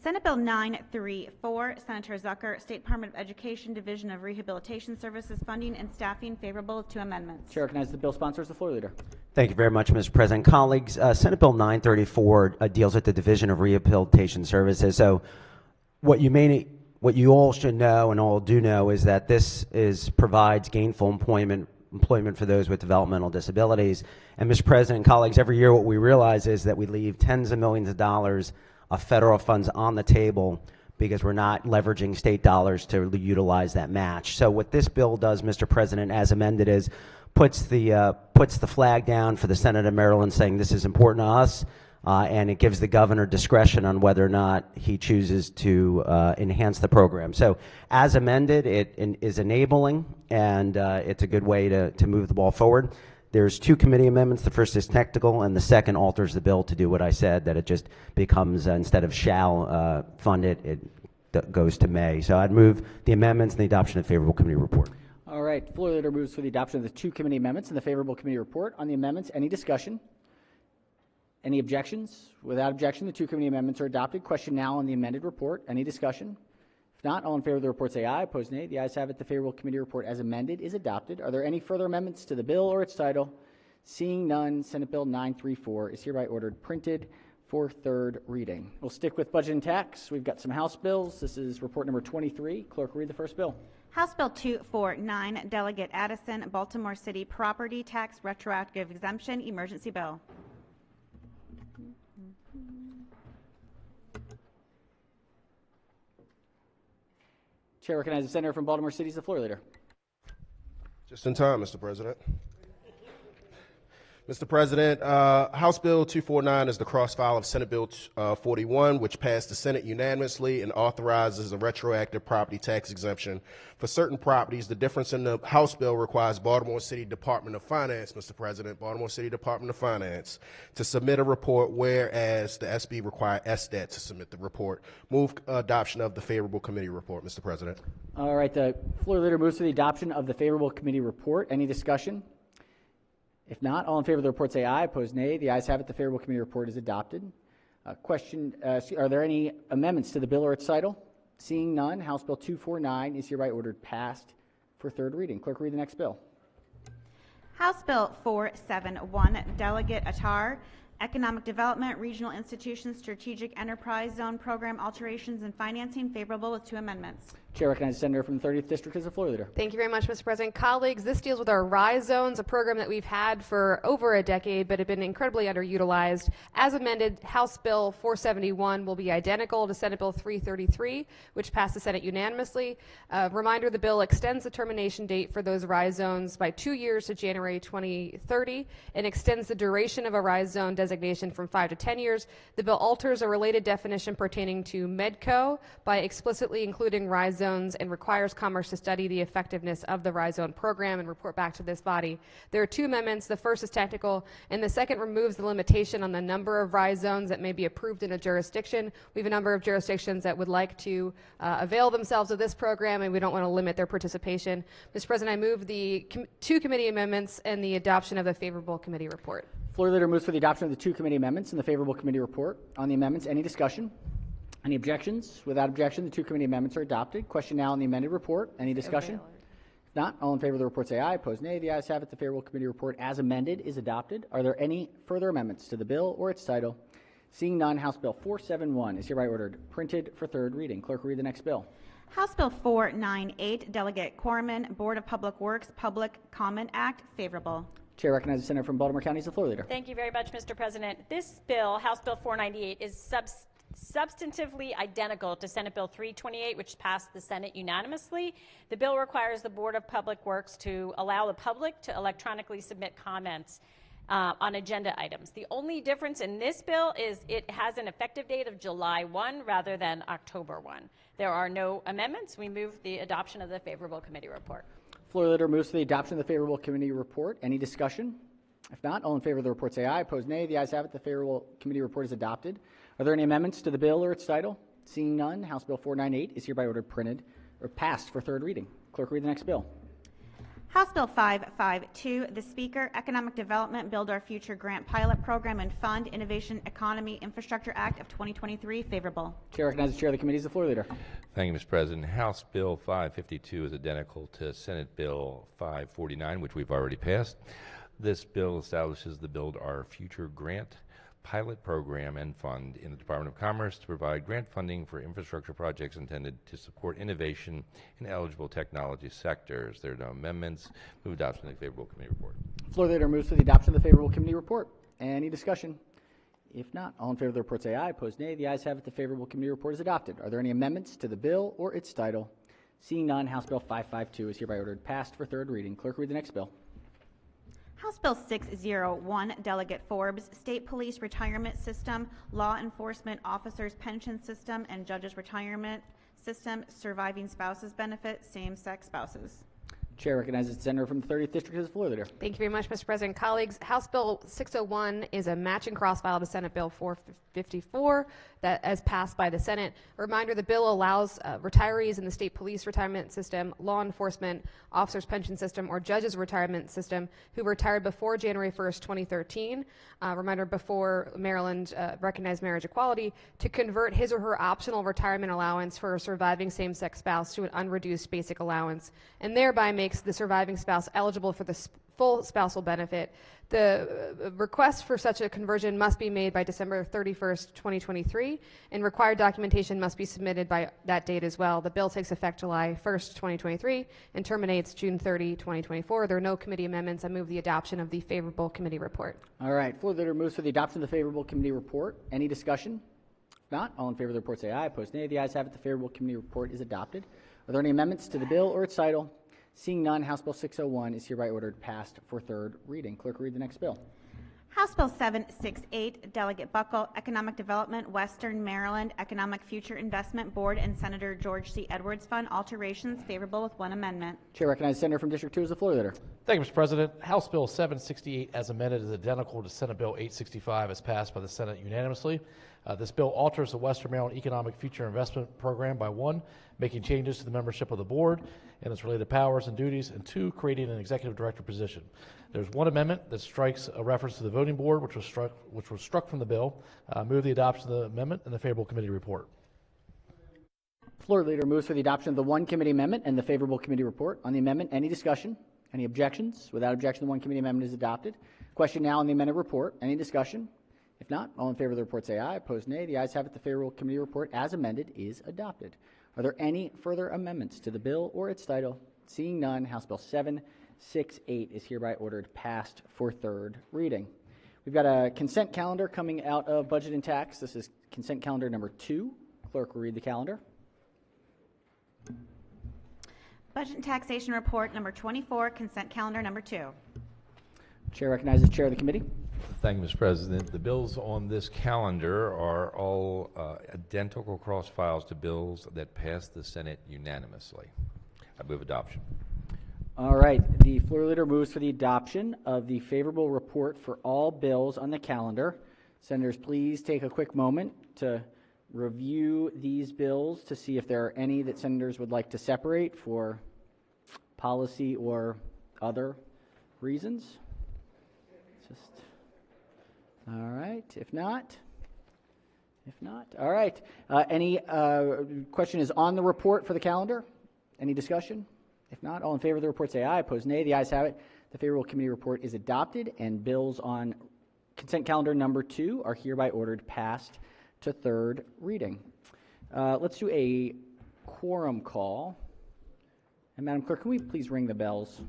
Senate Bill 934, Senator Zucker, State Department of Education, Division of Rehabilitation Services Funding and Staffing, favorable to amendments. Chair recognizes the bill sponsor as the floor leader. Thank you very much, Mr. President. Colleagues, Senate Bill 934 deals with the Division of Rehabilitation Services. So what you all should know and all do know is that this provides gainful employment for those with developmental disabilities. And Mr. President and colleagues, every year what we realize is that we leave tens of millions of dollars of federal funds on the table because we're not leveraging state dollars to utilize that match. So what this bill does, Mr. President, as amended, is puts the flag down for the Senate of Maryland, saying this is important to us. And it gives the governor discretion on whether or not he chooses to enhance the program. So as amended, it is enabling, and it's a good way to move the ball forward. There's two committee amendments. The first is technical, and the second alters the bill to do what I said, that it just becomes, instead of shall fund it, it goes to May. So I'd move the amendments and the adoption of the favorable committee report. All right, floor leader moves for the adoption of the two committee amendments and the favorable committee report. On the amendments, any discussion? Any objections? Without objection, the two committee amendments are adopted. Question now on the amended report. Any discussion? If not, all in favor of the report say aye. Opposed, nay. The ayes have it. The favorable committee report as amended is adopted. Are there any further amendments to the bill or its title? Seeing none, Senate Bill 934 is hereby ordered printed for third reading. We'll stick with budget and tax. We've got some House bills. This is report number 23. Clerk, read the first bill. House Bill 249, Delegate Addison, Baltimore City Property Tax Retroactive Exemption Emergency Bill. Chair recognizes the senator from Baltimore City as the floor leader. Just in time, Mr. President. Mr. President, House Bill 249 is the cross-file of Senate Bill 41, which passed the Senate unanimously and authorizes a retroactive property tax exemption for certain properties. The difference in the House bill requires Baltimore City Department of Finance, Mr. President, Baltimore City Department of Finance, to submit a report, whereas the SB require SDET to submit the report. Move adoption of the favorable committee report, Mr. President. All right, the floor leader moves to the adoption of the favorable committee report. Any discussion? If not, all in favor of the report say aye. Opposed, nay. The ayes have it. The favorable committee report is adopted. Are there any amendments to the bill or its title? Seeing none, House Bill 249 is hereby ordered passed for third reading. Clerk, read the next bill. House Bill 471, Delegate Attar, Economic Development, Regional Institutions, Strategic Enterprise Zone Program Alterations and Financing, favorable with two amendments. Chair recognizes the senator from the 30th District as the floor leader. Thank you very much, Mr. President. Colleagues, this deals with our RISE zones, a program that we've had for over a decade but have been incredibly underutilized. As amended, House Bill 471 will be identical to Senate Bill 333, which passed the Senate unanimously. Reminder, the bill extends the termination date for those RISE zones by 2 years to January 2030 and extends the duration of a RISE zone designation from 5 to 10 years. The bill alters a related definition pertaining to MEDCO by explicitly including RISE zones and requires Commerce to study the effectiveness of the RISE zone program and report back to this body. There are two amendments. The first is technical, and the second removes the limitation on the number of RISE zones that may be approved in a jurisdiction. We have a number of jurisdictions that would like to avail themselves of this program, and we don't want to limit their participation. Mr. President, I move the two committee amendments and the adoption of the favorable committee report. Floor leader moves for the adoption of the two committee amendments and the favorable committee report. On the amendments, any discussion? Any objections? Without objection, the two committee amendments are adopted. Question now on the amended report. Any discussion? If not, all in favor of the report say aye. Opposed, nay. The ayes have it. The favorable committee report as amended is adopted. Are there any further amendments to the bill or its title? Seeing none, House Bill 471 is hereby ordered printed for third reading. Clerk, read the next bill. House Bill 498, Delegate Corman, Board of Public Works, Public Comment Act, favorable. Chair recognizes the senator from Baltimore County as the floor leader. Thank you very much, Mr. President. This bill, House Bill 498, is substantively identical to Senate Bill 328, which passed the Senate unanimously. The bill requires the Board of Public Works to allow the public to electronically submit comments on agenda items. The only difference in this bill is it has an effective date of July 1 rather than October 1. There are no amendments. We move the adoption of the favorable committee report. Floor leader moves to the adoption of the favorable committee report. Any discussion? If not, all in favor of the report say aye. Opposed, nay. The ayes have it. The favorable committee report is adopted. Are there any amendments to the bill or its title? Seeing none, House Bill 498 is hereby ordered printed or passed for third reading. Clerk, read the next bill. House Bill 552, the Speaker, Economic Development, Build Our Future Grant Pilot Program and Fund Innovation Economy Infrastructure Act of 2023, favorable. Chair recognizes the chair of the committee as the floor leader. Thank you, Mr. President. House Bill 552 is identical to Senate Bill 549, which we've already passed. This bill establishes the Build Our Future Grant Pilot Program and Fund in the Department of Commerce to provide grant funding for infrastructure projects intended to support innovation in eligible technology sectors. There are no amendments. Move adoption of the favorable committee report. Floor leader moves to the adoption of the favorable committee report. Any discussion? If not, all in favor of the report say aye. Opposed, nay. The ayes have it. The favorable committee report is adopted. Are there any amendments to the bill or its title? Seeing none, House Bill 552 is hereby ordered passed for third reading. Clerk, read the next bill. House Bill 601, Delegate Forbes, State Police Retirement System, Law Enforcement Officers Pension System, and Judges Retirement System, Surviving Spouses Benefit, Same-Sex Spouses. Chair recognizes the senator from the 30th District as the floor leader. Thank you very much, Mr. President. Colleagues, House Bill 601 is a matching cross-file to Senate Bill 454 that as passed by the Senate. A reminder, the bill allows retirees in the state police retirement system, law enforcement, officers pension system, or judges retirement system who retired before January 1st, 2013, reminder before Maryland recognized marriage equality, to convert his or her optional retirement allowance for a surviving same-sex spouse to an unreduced basic allowance, and thereby makes the surviving spouse eligible for the full spousal benefit. The request for such a conversion must be made by December 31st, 2023, and required documentation must be submitted by that date as well. The bill takes effect July 1st, 2023, and terminates June 30, 2024. There are no committee amendments. I move the adoption of the favorable committee report. All right, floor leader moves for the adoption of the favorable committee report. Any discussion? If not, all in favor of the report say aye. Opposed, nay. The ayes have it. The favorable committee report is adopted. Are there any amendments to the bill or its title? Seeing none, House Bill 601 is hereby ordered passed for third reading. Clerk will read the next bill. House Bill 768, Delegate Buckle, Economic Development, Western Maryland Economic Future Investment Board and Senator George C. Edwards Fund, alterations favorable with one amendment. Chair recognizes Senator from District 2 as the floor leader. Thank you, Mr. President. House Bill 768 as amended is identical to Senate Bill 865 as passed by the Senate unanimously. This bill alters the Western Maryland Economic Future Investment Program by 1, making changes to the membership of the board and its related powers and duties, and 2, creating an executive director position. There's one amendment that strikes a reference to the voting board, which was struck from the bill. Move the adoption of the amendment and the favorable committee report. Floor leader moves for the adoption of the one committee amendment and the favorable committee report. On the amendment, any discussion? Any objections? Without objection, the one committee amendment is adopted. Question now on the amended report. Any discussion? If not, all in favor of the report say aye. Opposed, nay. The ayes have it. The favorable committee report as amended is adopted. Are there any further amendments to the bill or its title? Seeing none, House Bill 768 is hereby ordered passed for third reading. We've got a consent calendar coming out of Budget and Tax. This is consent calendar number 2. Clerk will read the calendar. Budget and Taxation Report number 24, consent calendar number 2. Chair recognizes Chair of the committee. Thank you, Mr. President. The bills on this calendar are all identical cross files to bills that passed the Senate unanimously. I move adoption. All right. The floor leader moves for the adoption of the favorable report for all bills on the calendar. Senators, please take a quick moment to review these bills to see if there are any that senators would like to separate for policy or other reasons. All right. If not, all right. Any question is on the report for the calendar? Any discussion? If not, all in favor of the report say aye. Opposed, nay. The ayes have it. The favorable committee report is adopted, and bills on consent calendar number 2 are hereby ordered passed to third reading. Let's do a quorum call. And Madam Clerk, can we please ring the bells?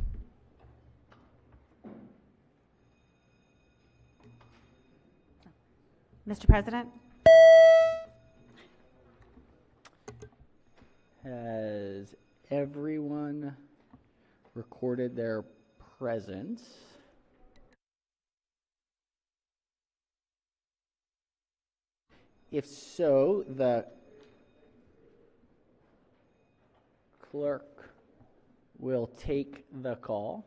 Mr. President? Has everyone recorded their presence? If so, the clerk will take the call.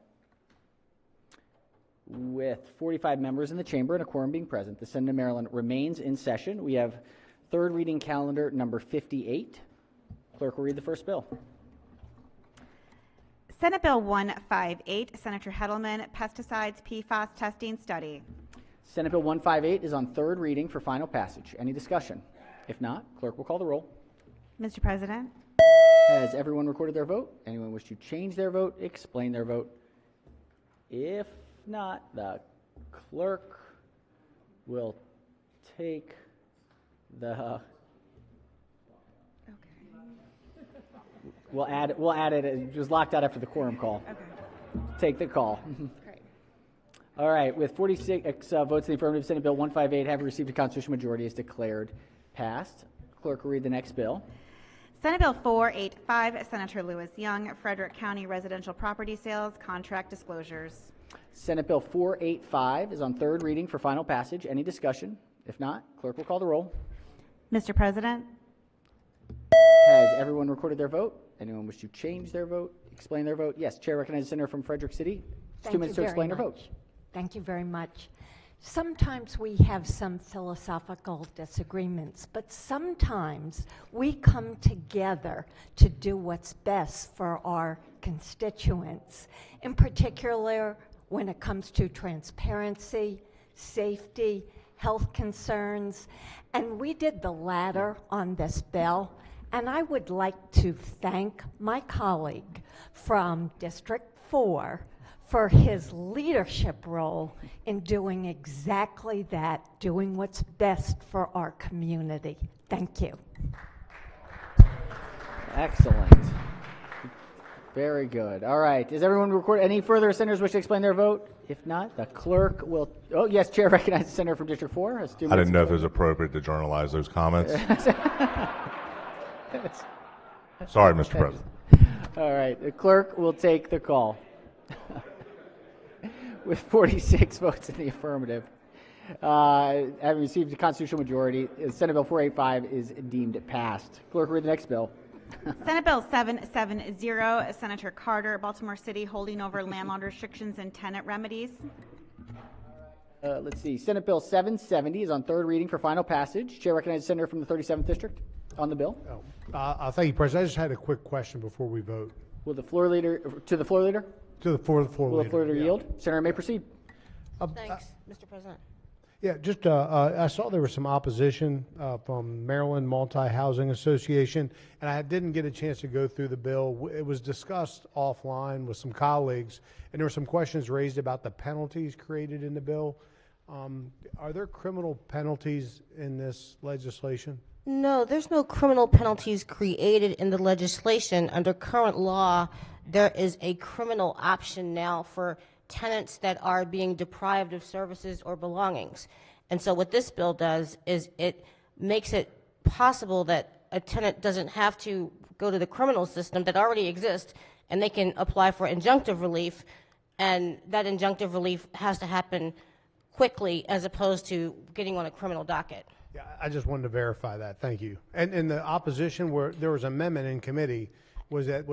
With 45 members in the chamber and a quorum being present, the Senate of Maryland remains in session. We have third reading calendar number 58. Clerk will read the first bill. Senate Bill 158, Senator Heddleman, Pesticides PFAS Testing Study. Senate Bill 158 is on third reading for final passage. Any discussion? If not, clerk will call the roll. Mr. President? Has everyone recorded their vote? Anyone wish to change their vote, explain their vote? If not, the clerk will take the. We'll add it. It was locked out after the quorum call. Okay. Take the call. Great. All right. With 46 votes in the affirmative, Senate Bill 158 having received a constitutional majority is declared passed. Clerk will read the next bill. Senate Bill 485, Senator Lewis Young, Frederick County Residential Property Sales Contract Disclosures. Senate Bill 485 is on third reading for final passage. Any discussion? If not, clerk will call the roll. Mr. President? Has everyone recorded their vote? Anyone wish to change their vote, explain their vote? Yes, Chair recognizes the senator from Frederick City. It's 2 minutes to explain their vote. Thank you very much. Sometimes we have some philosophical disagreements, but sometimes we come together to do what's best for our constituents, in particular when it comes to transparency, safety, health concerns, and we did the latter on this bill. And I would like to thank my colleague from District 4 for his leadership role in doing exactly that, doing what's best for our community. Thank you. Excellent. Very good. All right. Is everyone record? Any further senators wish to explain their vote? If not, the clerk will. Oh, yes, Chair recognizes the senator from District 4. I didn't know if it was appropriate to journalize those comments. Sorry, Mr. President. All right. The clerk will take the call. With 46 votes in the affirmative, having received a constitutional majority, Senate Bill 485 is deemed passed. Clerk, read the next bill. Senate Bill 770, Senator Carter, Baltimore City, holding over landlord restrictions and tenant remedies. Let's see. Senate Bill 770 is on third reading for final passage. Chair recognizes the senator from the 37th district on the bill. Thank you, President. I just had a quick question before we vote. Will the floor leader to the floor leader? To the floor Will the floor leader yield? Senator may proceed. Thanks, Mr. President. Yeah, just I saw there was some opposition from Maryland Multi-Housing Association, and I didn't get a chance to go through the bill. It was discussed offline with some colleagues, and there were some questions raised about the penalties created in the bill. Are there criminal penalties in this legislation? No, there's no criminal penalties created in the legislation. Under current law, there is a criminal option now for tenants that are being deprived of services or belongings. And so what this bill does is it makes it possible that a tenant doesn't have to go to the criminal system that already exists, and they can apply for injunctive relief, and that injunctive relief has to happen quickly as opposed to getting on a criminal docket. Yeah, I just wanted to verify that. Thank you. And in the opposition, where there was an amendment in committee, was the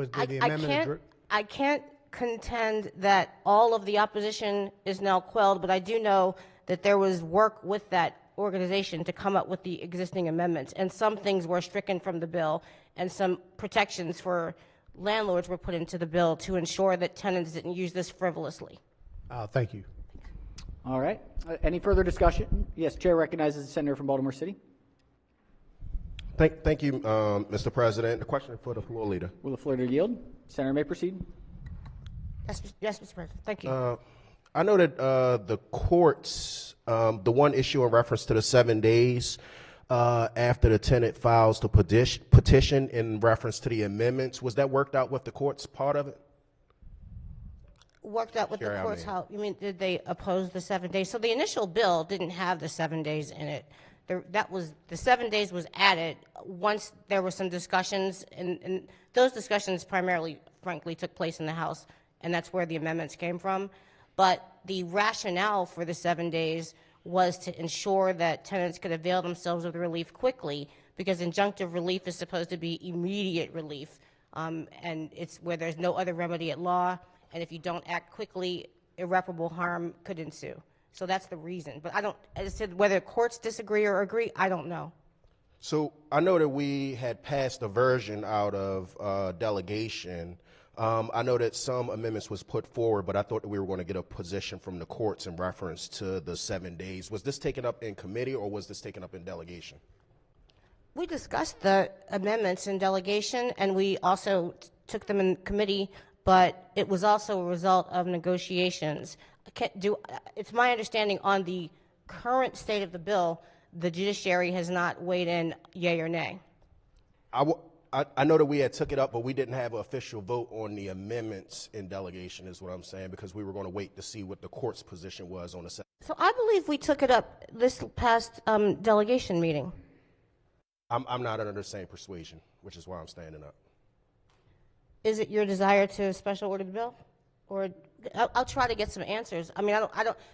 amendment? I can't contend that all of the opposition is now quelled, but I do know that there was work with that organization to come up with the existing amendments, and some things were stricken from the bill, and some protections for landlords were put into the bill to ensure that tenants didn't use this frivolously. Thank you. All right. Any further discussion? Yes, Chair recognizes the senator from Baltimore City. Thank you, Mr. President. The question for the floor leader. Will the floor leader yield? Senator may proceed. Yes, Mr. President. Thank you. I know that the courts, the one issue in reference to the 7 days after the tenant files the petition in reference to the amendments, was that worked out with the courts, part of it? Worked out with the courts? How you mean? Did they oppose the 7 days? So the initial bill didn't have the 7 days in it. The 7 days was added once there were some discussions, and those discussions primarily, frankly, took place in the House, and that's where the amendments came from. But the rationale for the 7 days was to ensure that tenants could avail themselves of the relief quickly, because injunctive relief is supposed to be immediate relief, and it's where there's no other remedy at law. And if you don't act quickly, irreparable harm could ensue. So that's the reason. But I don't, as I said, whether courts disagree or agree, I don't know. So I know that we had passed a version out of delegation. I know that some amendments was put forward, but I thought that we were going to get a position from the courts in reference to the 7 days. Was this taken up in committee, or was this taken up in delegation? We discussed the amendments in delegation, and we also took them in committee, but it was also a result of negotiations. It's my understanding on the current state of the bill, the judiciary has not weighed in yay or nay. I know that we had took it up, but we didn't have an official vote on the amendments in delegation, is what I'm saying, because we were going to wait to see what the court's position was on the 7. So I believe we took it up this past delegation meeting. I'm not under the same persuasion, which is why I'm standing up. Is it your desire to special order the bill? Or I'll try to get some answers. I mean,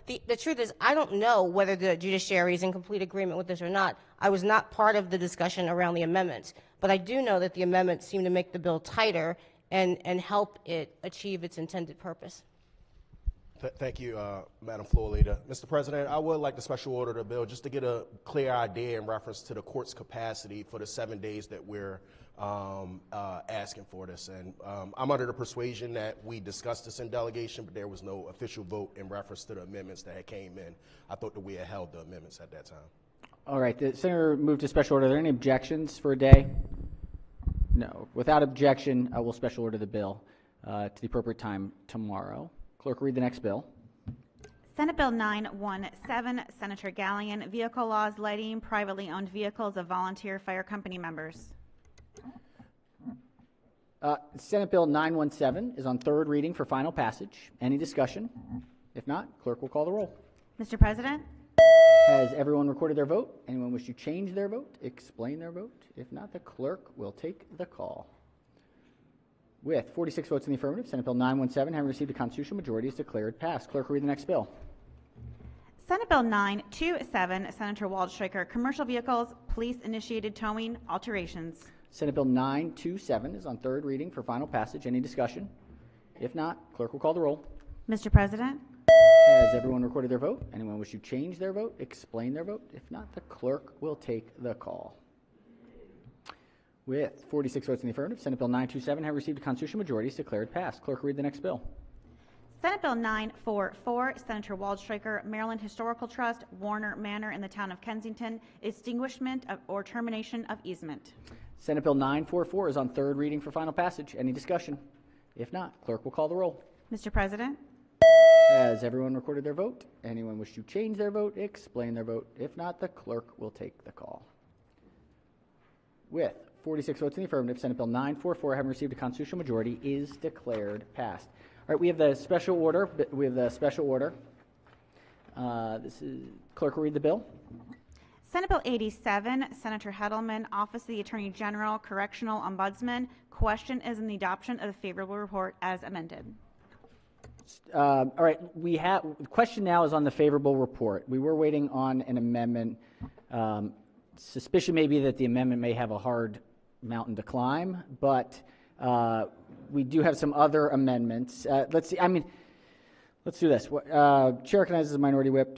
the truth is, I don't know whether the judiciary is in complete agreement with this or not. I was not part of the discussion around the amendments, but I do know that the amendments seem to make the bill tighter and help it achieve its intended purpose. Thank you, Madam Floor Leader. Mr. President, I would like to special order the bill just to get a clear idea in reference to the court's capacity for the 7 days that we're asking for this. And I'm under the persuasion that we discussed this in delegation, but there was no official vote in reference to the amendments that had came in. I thought that we had held the amendments at that time. All right, the Senator moved to special order. Are there any objections for a day? No. Without objection, I will special order the bill to the appropriate time tomorrow. Clerk, read the next bill. Senate Bill 917, Senator Gallion, Vehicle Laws Lighting Privately Owned Vehicles of Volunteer Fire Company Members. Senate Bill 917 is on third reading for final passage. Any discussion? If not, clerk will call the roll. Mr. President? Has everyone recorded their vote? Anyone wish to change their vote? Explain their vote? If not, the clerk will take the call. With 46 votes in the affirmative, Senate Bill 917, having received a constitutional majority, is declared passed. Clerk will read the next bill. Senate Bill 927, Senator Waldstreicher, Commercial Vehicles, Police-Initiated Towing, Alterations. Senate Bill 927 is on third reading for final passage. Any discussion? If not, clerk will call the roll. Mr. President? Has everyone recorded their vote? Anyone wish to change their vote? Explain their vote? If not, the clerk will take the call. With 46 votes in the affirmative, Senate Bill 927 have received a constitutional majority, is declared passed. Clerk will read the next bill. Senate Bill 944, Senator Waldstreicher, Maryland Historical Trust, Warner Manor in the town of Kensington, extinguishment or termination of easement. Senate Bill 944 is on third reading for final passage. Any discussion? If not, clerk will call the roll. Mr. President? Has everyone recorded their vote? Anyone wish to change their vote? Explain their vote? If not, the clerk will take the call. With 46 votes in the affirmative, Senate Bill 944, having received a constitutional majority, is declared passed. All right, we have the special order. This is clerk will read the bill. Senate Bill 87, Senator Heddleman, Office of the Attorney General, Correctional Ombudsman. Question is in the adoption of the favorable report as amended. All right, the question now is on the favorable report. We were waiting on an amendment. Suspicion may be that the amendment may have a hard mountain to climb, but we do have some other amendments. Let's see. Let's do this. Chair recognizes the minority whip.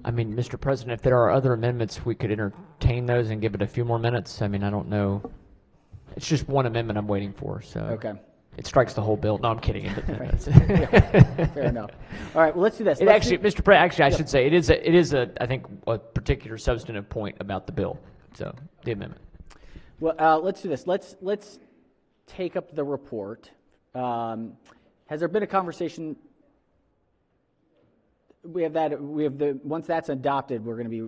Mr. President, if there are other amendments, we could entertain those and give it a few more minutes. I don't know. It's just one amendment I'm waiting for, so. Okay. It strikes the whole bill. No, I'm kidding. Fair enough. All right, well, let's do this. Mr. President, I should say, it is I think, a particular substantive point about the bill, so, the amendment. Well, let's do this. Let's take up the report. Has there been a conversation? We have once that's adopted, we're going to be,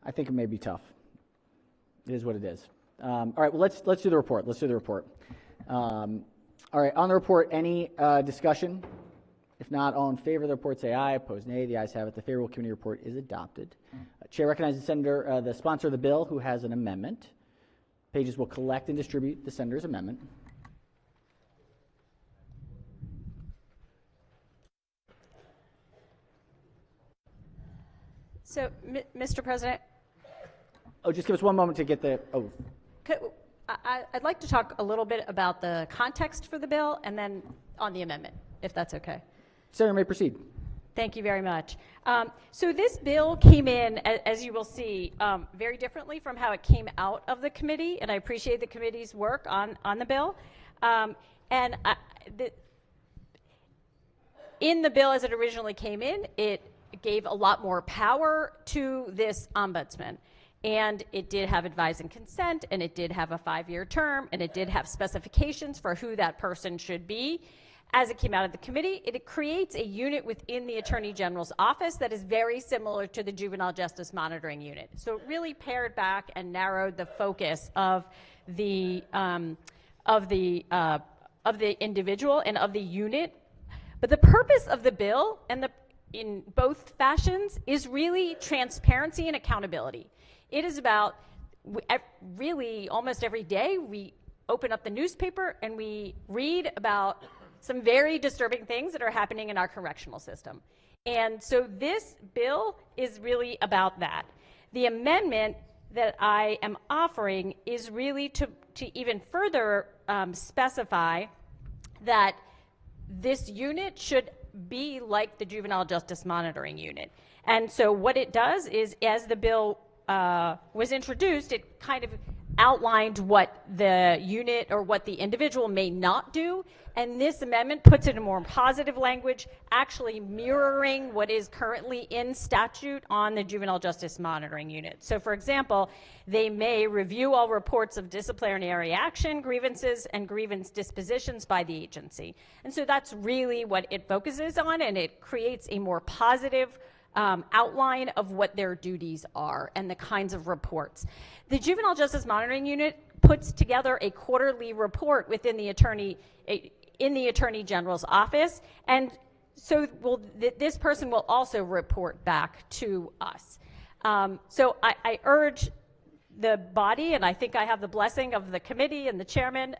I think it may be tough. It is what it is. All right, well, let's do the report. All right, on the report, any discussion? If not, all in favor of the report say aye. Opposed, nay. The ayes have it. The favorable committee report is adopted. Chair recognizes the sponsor of the bill who has an amendment. Pages will collect and distribute the senator's amendment. So, Mr. President, Oh, just give us one moment to get the oath. I'd like to talk a little bit about the context for the bill and then on the amendment, if that's okay. Senator may proceed. Thank you very much. So this bill came in, as you will see, very differently from how it came out of the committee, and I appreciate the committee's work on the bill. In the bill as it originally came in, it gave a lot more power to this ombudsman. And it did have advise and consent, and it did have a 5-year term, and it did have specifications for who that person should be. As it came out of the committee, it creates a unit within the Attorney General's office that is very similar to the Juvenile Justice Monitoring Unit. So it really pared back and narrowed the focus of the individual and of the unit. But the purpose of the bill, in both fashions, is really transparency and accountability. It is about, really almost every day, we open up the newspaper and we read about some very disturbing things that are happening in our correctional system. And so this bill is really about that. The amendment that I am offering is really to even further specify that this unit should be like the Juvenile Justice Monitoring Unit. And so what it does is, as the bill was introduced, it kind of outlined what the unit or what the individual may not do, and this amendment puts it in more positive language, actually mirroring what is currently in statute on the Juvenile Justice Monitoring Unit. So for example, they may review all reports of disciplinary action, grievances, and grievance dispositions by the agency. And so that's really what it focuses on, and it creates a more positive outline of what their duties are and the kinds of reports. The Juvenile Justice Monitoring Unit puts together a quarterly report within the Attorney General's office, and so this person will also report back to us. So I urge the body, and I think I have the blessing of the committee and the chairman,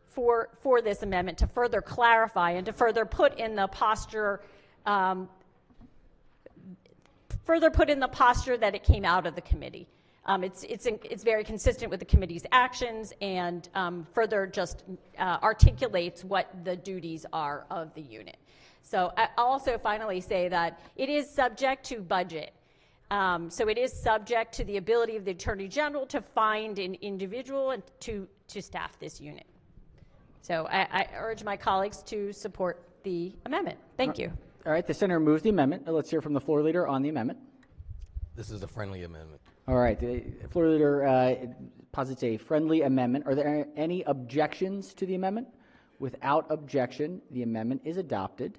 for this amendment to further clarify and to further put in the posture that it came out of the committee. It's very consistent with the committee's actions, and further just articulates what the duties are of the unit. So I'll also finally say that it is subject to budget. So it is subject to the ability of the Attorney General to find an individual and to staff this unit. So I urge my colleagues to support the amendment. Thank you. All right, the senator moves the amendment. Let's hear from the floor leader on the amendment. This is a friendly amendment. All right, the floor leader posits a friendly amendment. Are there any objections to the amendment? Without objection, the amendment is adopted.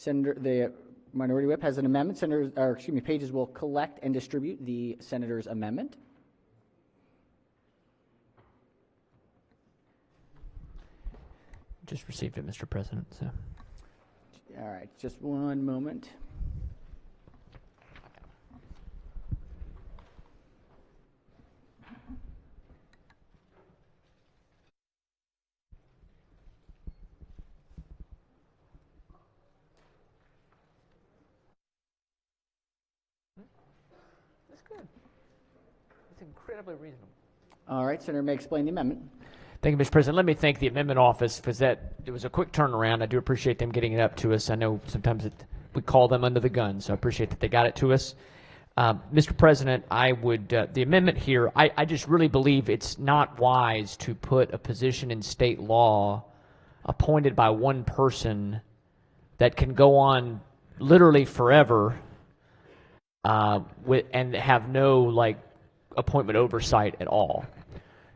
The minority whip has an amendment. Pages will collect and distribute the senator's amendment. Just received it, Mr. President. So. All right, just one moment. That's good. It's incredibly reasonable. All right, Senator may explain the amendment. Thank you, Mr. President. Let me thank the amendment office because it was a quick turnaround. I do appreciate them getting it up to us. I know sometimes we call them under the gun, so I appreciate that they got it to us. Mr. President, I would, the amendment here, I just really believe it's not wise to put a position in state law appointed by one person that can go on literally forever and have no appointment oversight at all.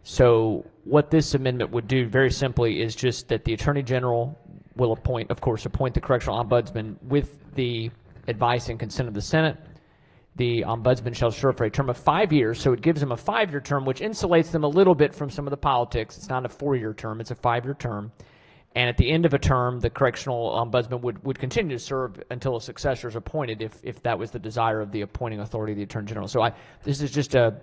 So what this amendment would do very simply is just that the Attorney General will appoint the Correctional Ombudsman with the advice and consent of the Senate. The Ombudsman shall serve for a term of 5 years, so it gives them a 5-year term, which insulates them a little bit from some of the politics. It's not a 4-year term, it's a 5-year term. And at the end of a term, the Correctional Ombudsman would continue to serve until a successor is appointed if that was the desire of the appointing authority of the Attorney General. So this is just a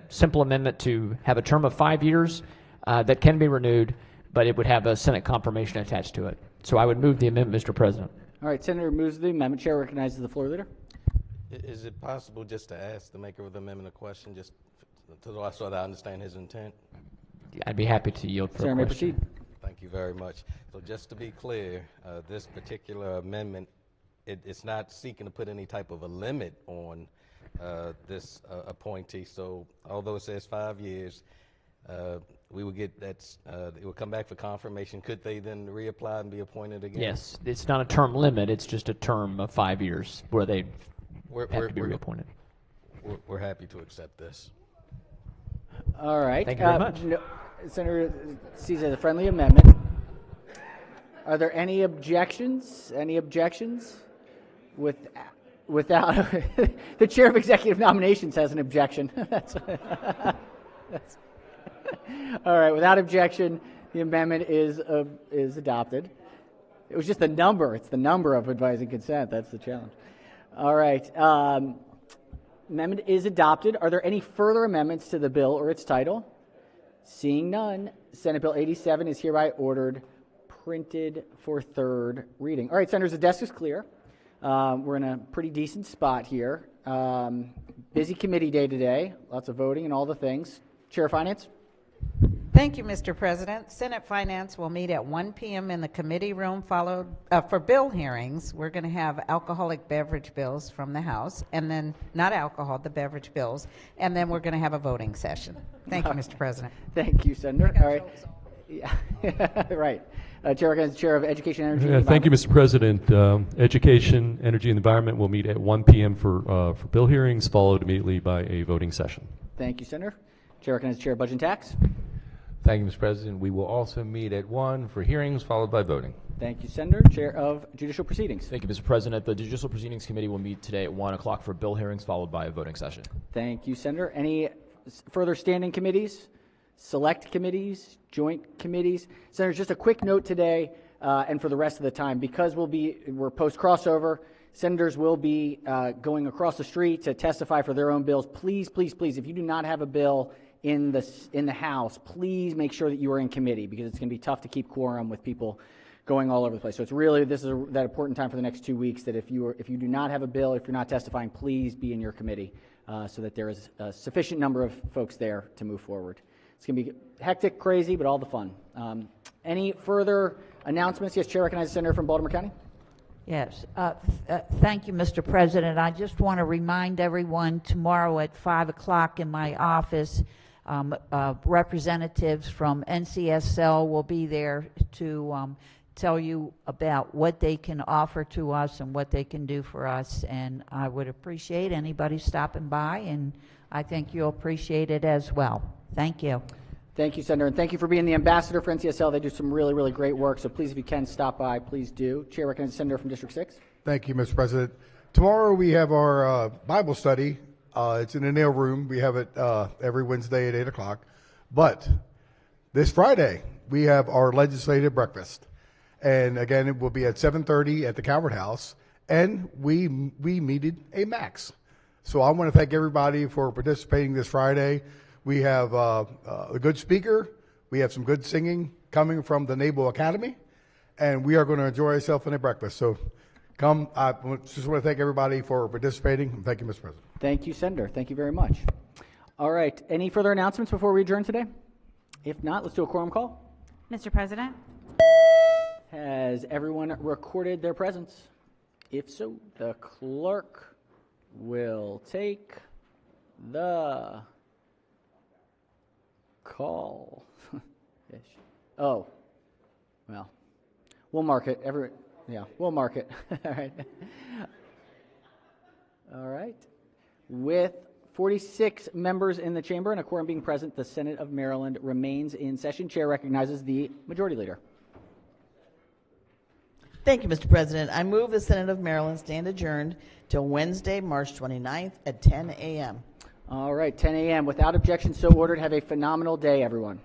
simple amendment to have a term of 5 years that can be renewed, but it would have a Senate confirmation attached to it. So I would move the amendment, Mr. President. All right, Senator moves the amendment. Chair recognizes the floor leader. Is it possible just to ask the maker of the amendment a question, just so I understand his intent? I'd be happy to yield for a question. Senator, may proceed. Thank you very much. So just to be clear, this particular amendment, it's not seeking to put any type of a limit on this appointee. So although it says 5 years, we will get that. It will come back for confirmation. Could they then reapply and be appointed again? Yes, it's not a term limit. It's just a term of 5 years where they have to be reappointed. We're happy to accept this. All right. Thank you very much. Senator sees it as a friendly amendment. Are there any objections? Any objections? Without the chair of executive nominations has an objection. that's all right. Without objection, the amendment is adopted. It was just the number. It's the number of advising consent. That's the challenge. All right. Amendment is adopted. Are there any further amendments to the bill or its title? Seeing none, Senate Bill 87 is hereby ordered printed for third reading. All right, Senators, the desk is clear. We're in a pretty decent spot here. Busy committee day today, lots of voting and all the things. Chair of Finance? Thank you, Mr. President. Senate Finance will meet at 1 p.m. in the committee room followed for bill hearings. We're going to have alcoholic beverage bills from the House, and then not alcohol, the beverage bills, and then we're going to have a voting session. Thank you, Mr. President. Thank you, Senator. All right. Yeah, right. Chair of Education, Energy, and Thank you, Mr. President. Education, Energy, and Environment will meet at 1 p.m. for bill hearings, followed immediately by a voting session. Thank you, Senator. Chair of Budget and Tax. Thank you, Mr. President. We will also meet at 1 for hearings, followed by voting. Thank you, Senator. Chair of Judicial Proceedings. Thank you, Mr. President. The Judicial Proceedings Committee will meet today at 1 o'clock for bill hearings, followed by a voting session. Thank you, Senator. Any further standing committees, select committees, joint committees? Senators, just a quick note today and for the rest of the time, because we're post-crossover, senators will be going across the street to testify for their own bills. Please, please, please, if you do not have a bill in the House, please make sure that you are in committee, because it's going to be tough to keep quorum with people going all over the place. So it's really, this is that important time for the next 2 weeks, that if you do not have a bill, if you're not testifying, please be in your committee so that there is a sufficient number of folks there to move forward. It's going to be hectic, crazy, but all the fun. Any further announcements? Yes, Chair recognizes the Senator from Baltimore County. Yes. Thank you, Mr. President. I just want to remind everyone tomorrow at 5 o'clock in my office, representatives from NCSL will be there to tell you about what they can offer to us and what they can do for us. And I would appreciate anybody stopping by, and I think you'll appreciate it as well. Thank you. Thank you, Senator, and thank you for being the ambassador for NCSL. They do some really, really great work, so please, if you can, stop by, please do. Chair recognizes the Senator from District 6. Thank you, Mr. President. Tomorrow we have our Bible study. It's in the Nail Room. We have it every Wednesday at 8 o'clock. But this Friday, we have our legislative breakfast. And again, it will be at 7:30 at the Calvert House. And we meted a max. So I want to thank everybody for participating this Friday. We have a good speaker. We have some good singing coming from the Naval Academy. And we are going to enjoy ourselves in a breakfast. So come. I just want to thank everybody for participating. Thank you, Mr. President. Thank you, Senator. Thank you very much. All right. Any further announcements before we adjourn today? If not, let's do a quorum call. Mr. President? Has everyone recorded their presence? If so, the clerk will take the call. Oh, well, we'll mark it. We'll mark it. All right. All right. With 46 members in the chamber and a quorum being present, the Senate of Maryland remains in session. Chair recognizes the Majority Leader. Thank you, Mr. President. I move the Senate of Maryland stand adjourned till Wednesday, March 29th at 10 a.m. All right, 10 a.m. Without objection, so ordered. Have a phenomenal day, everyone.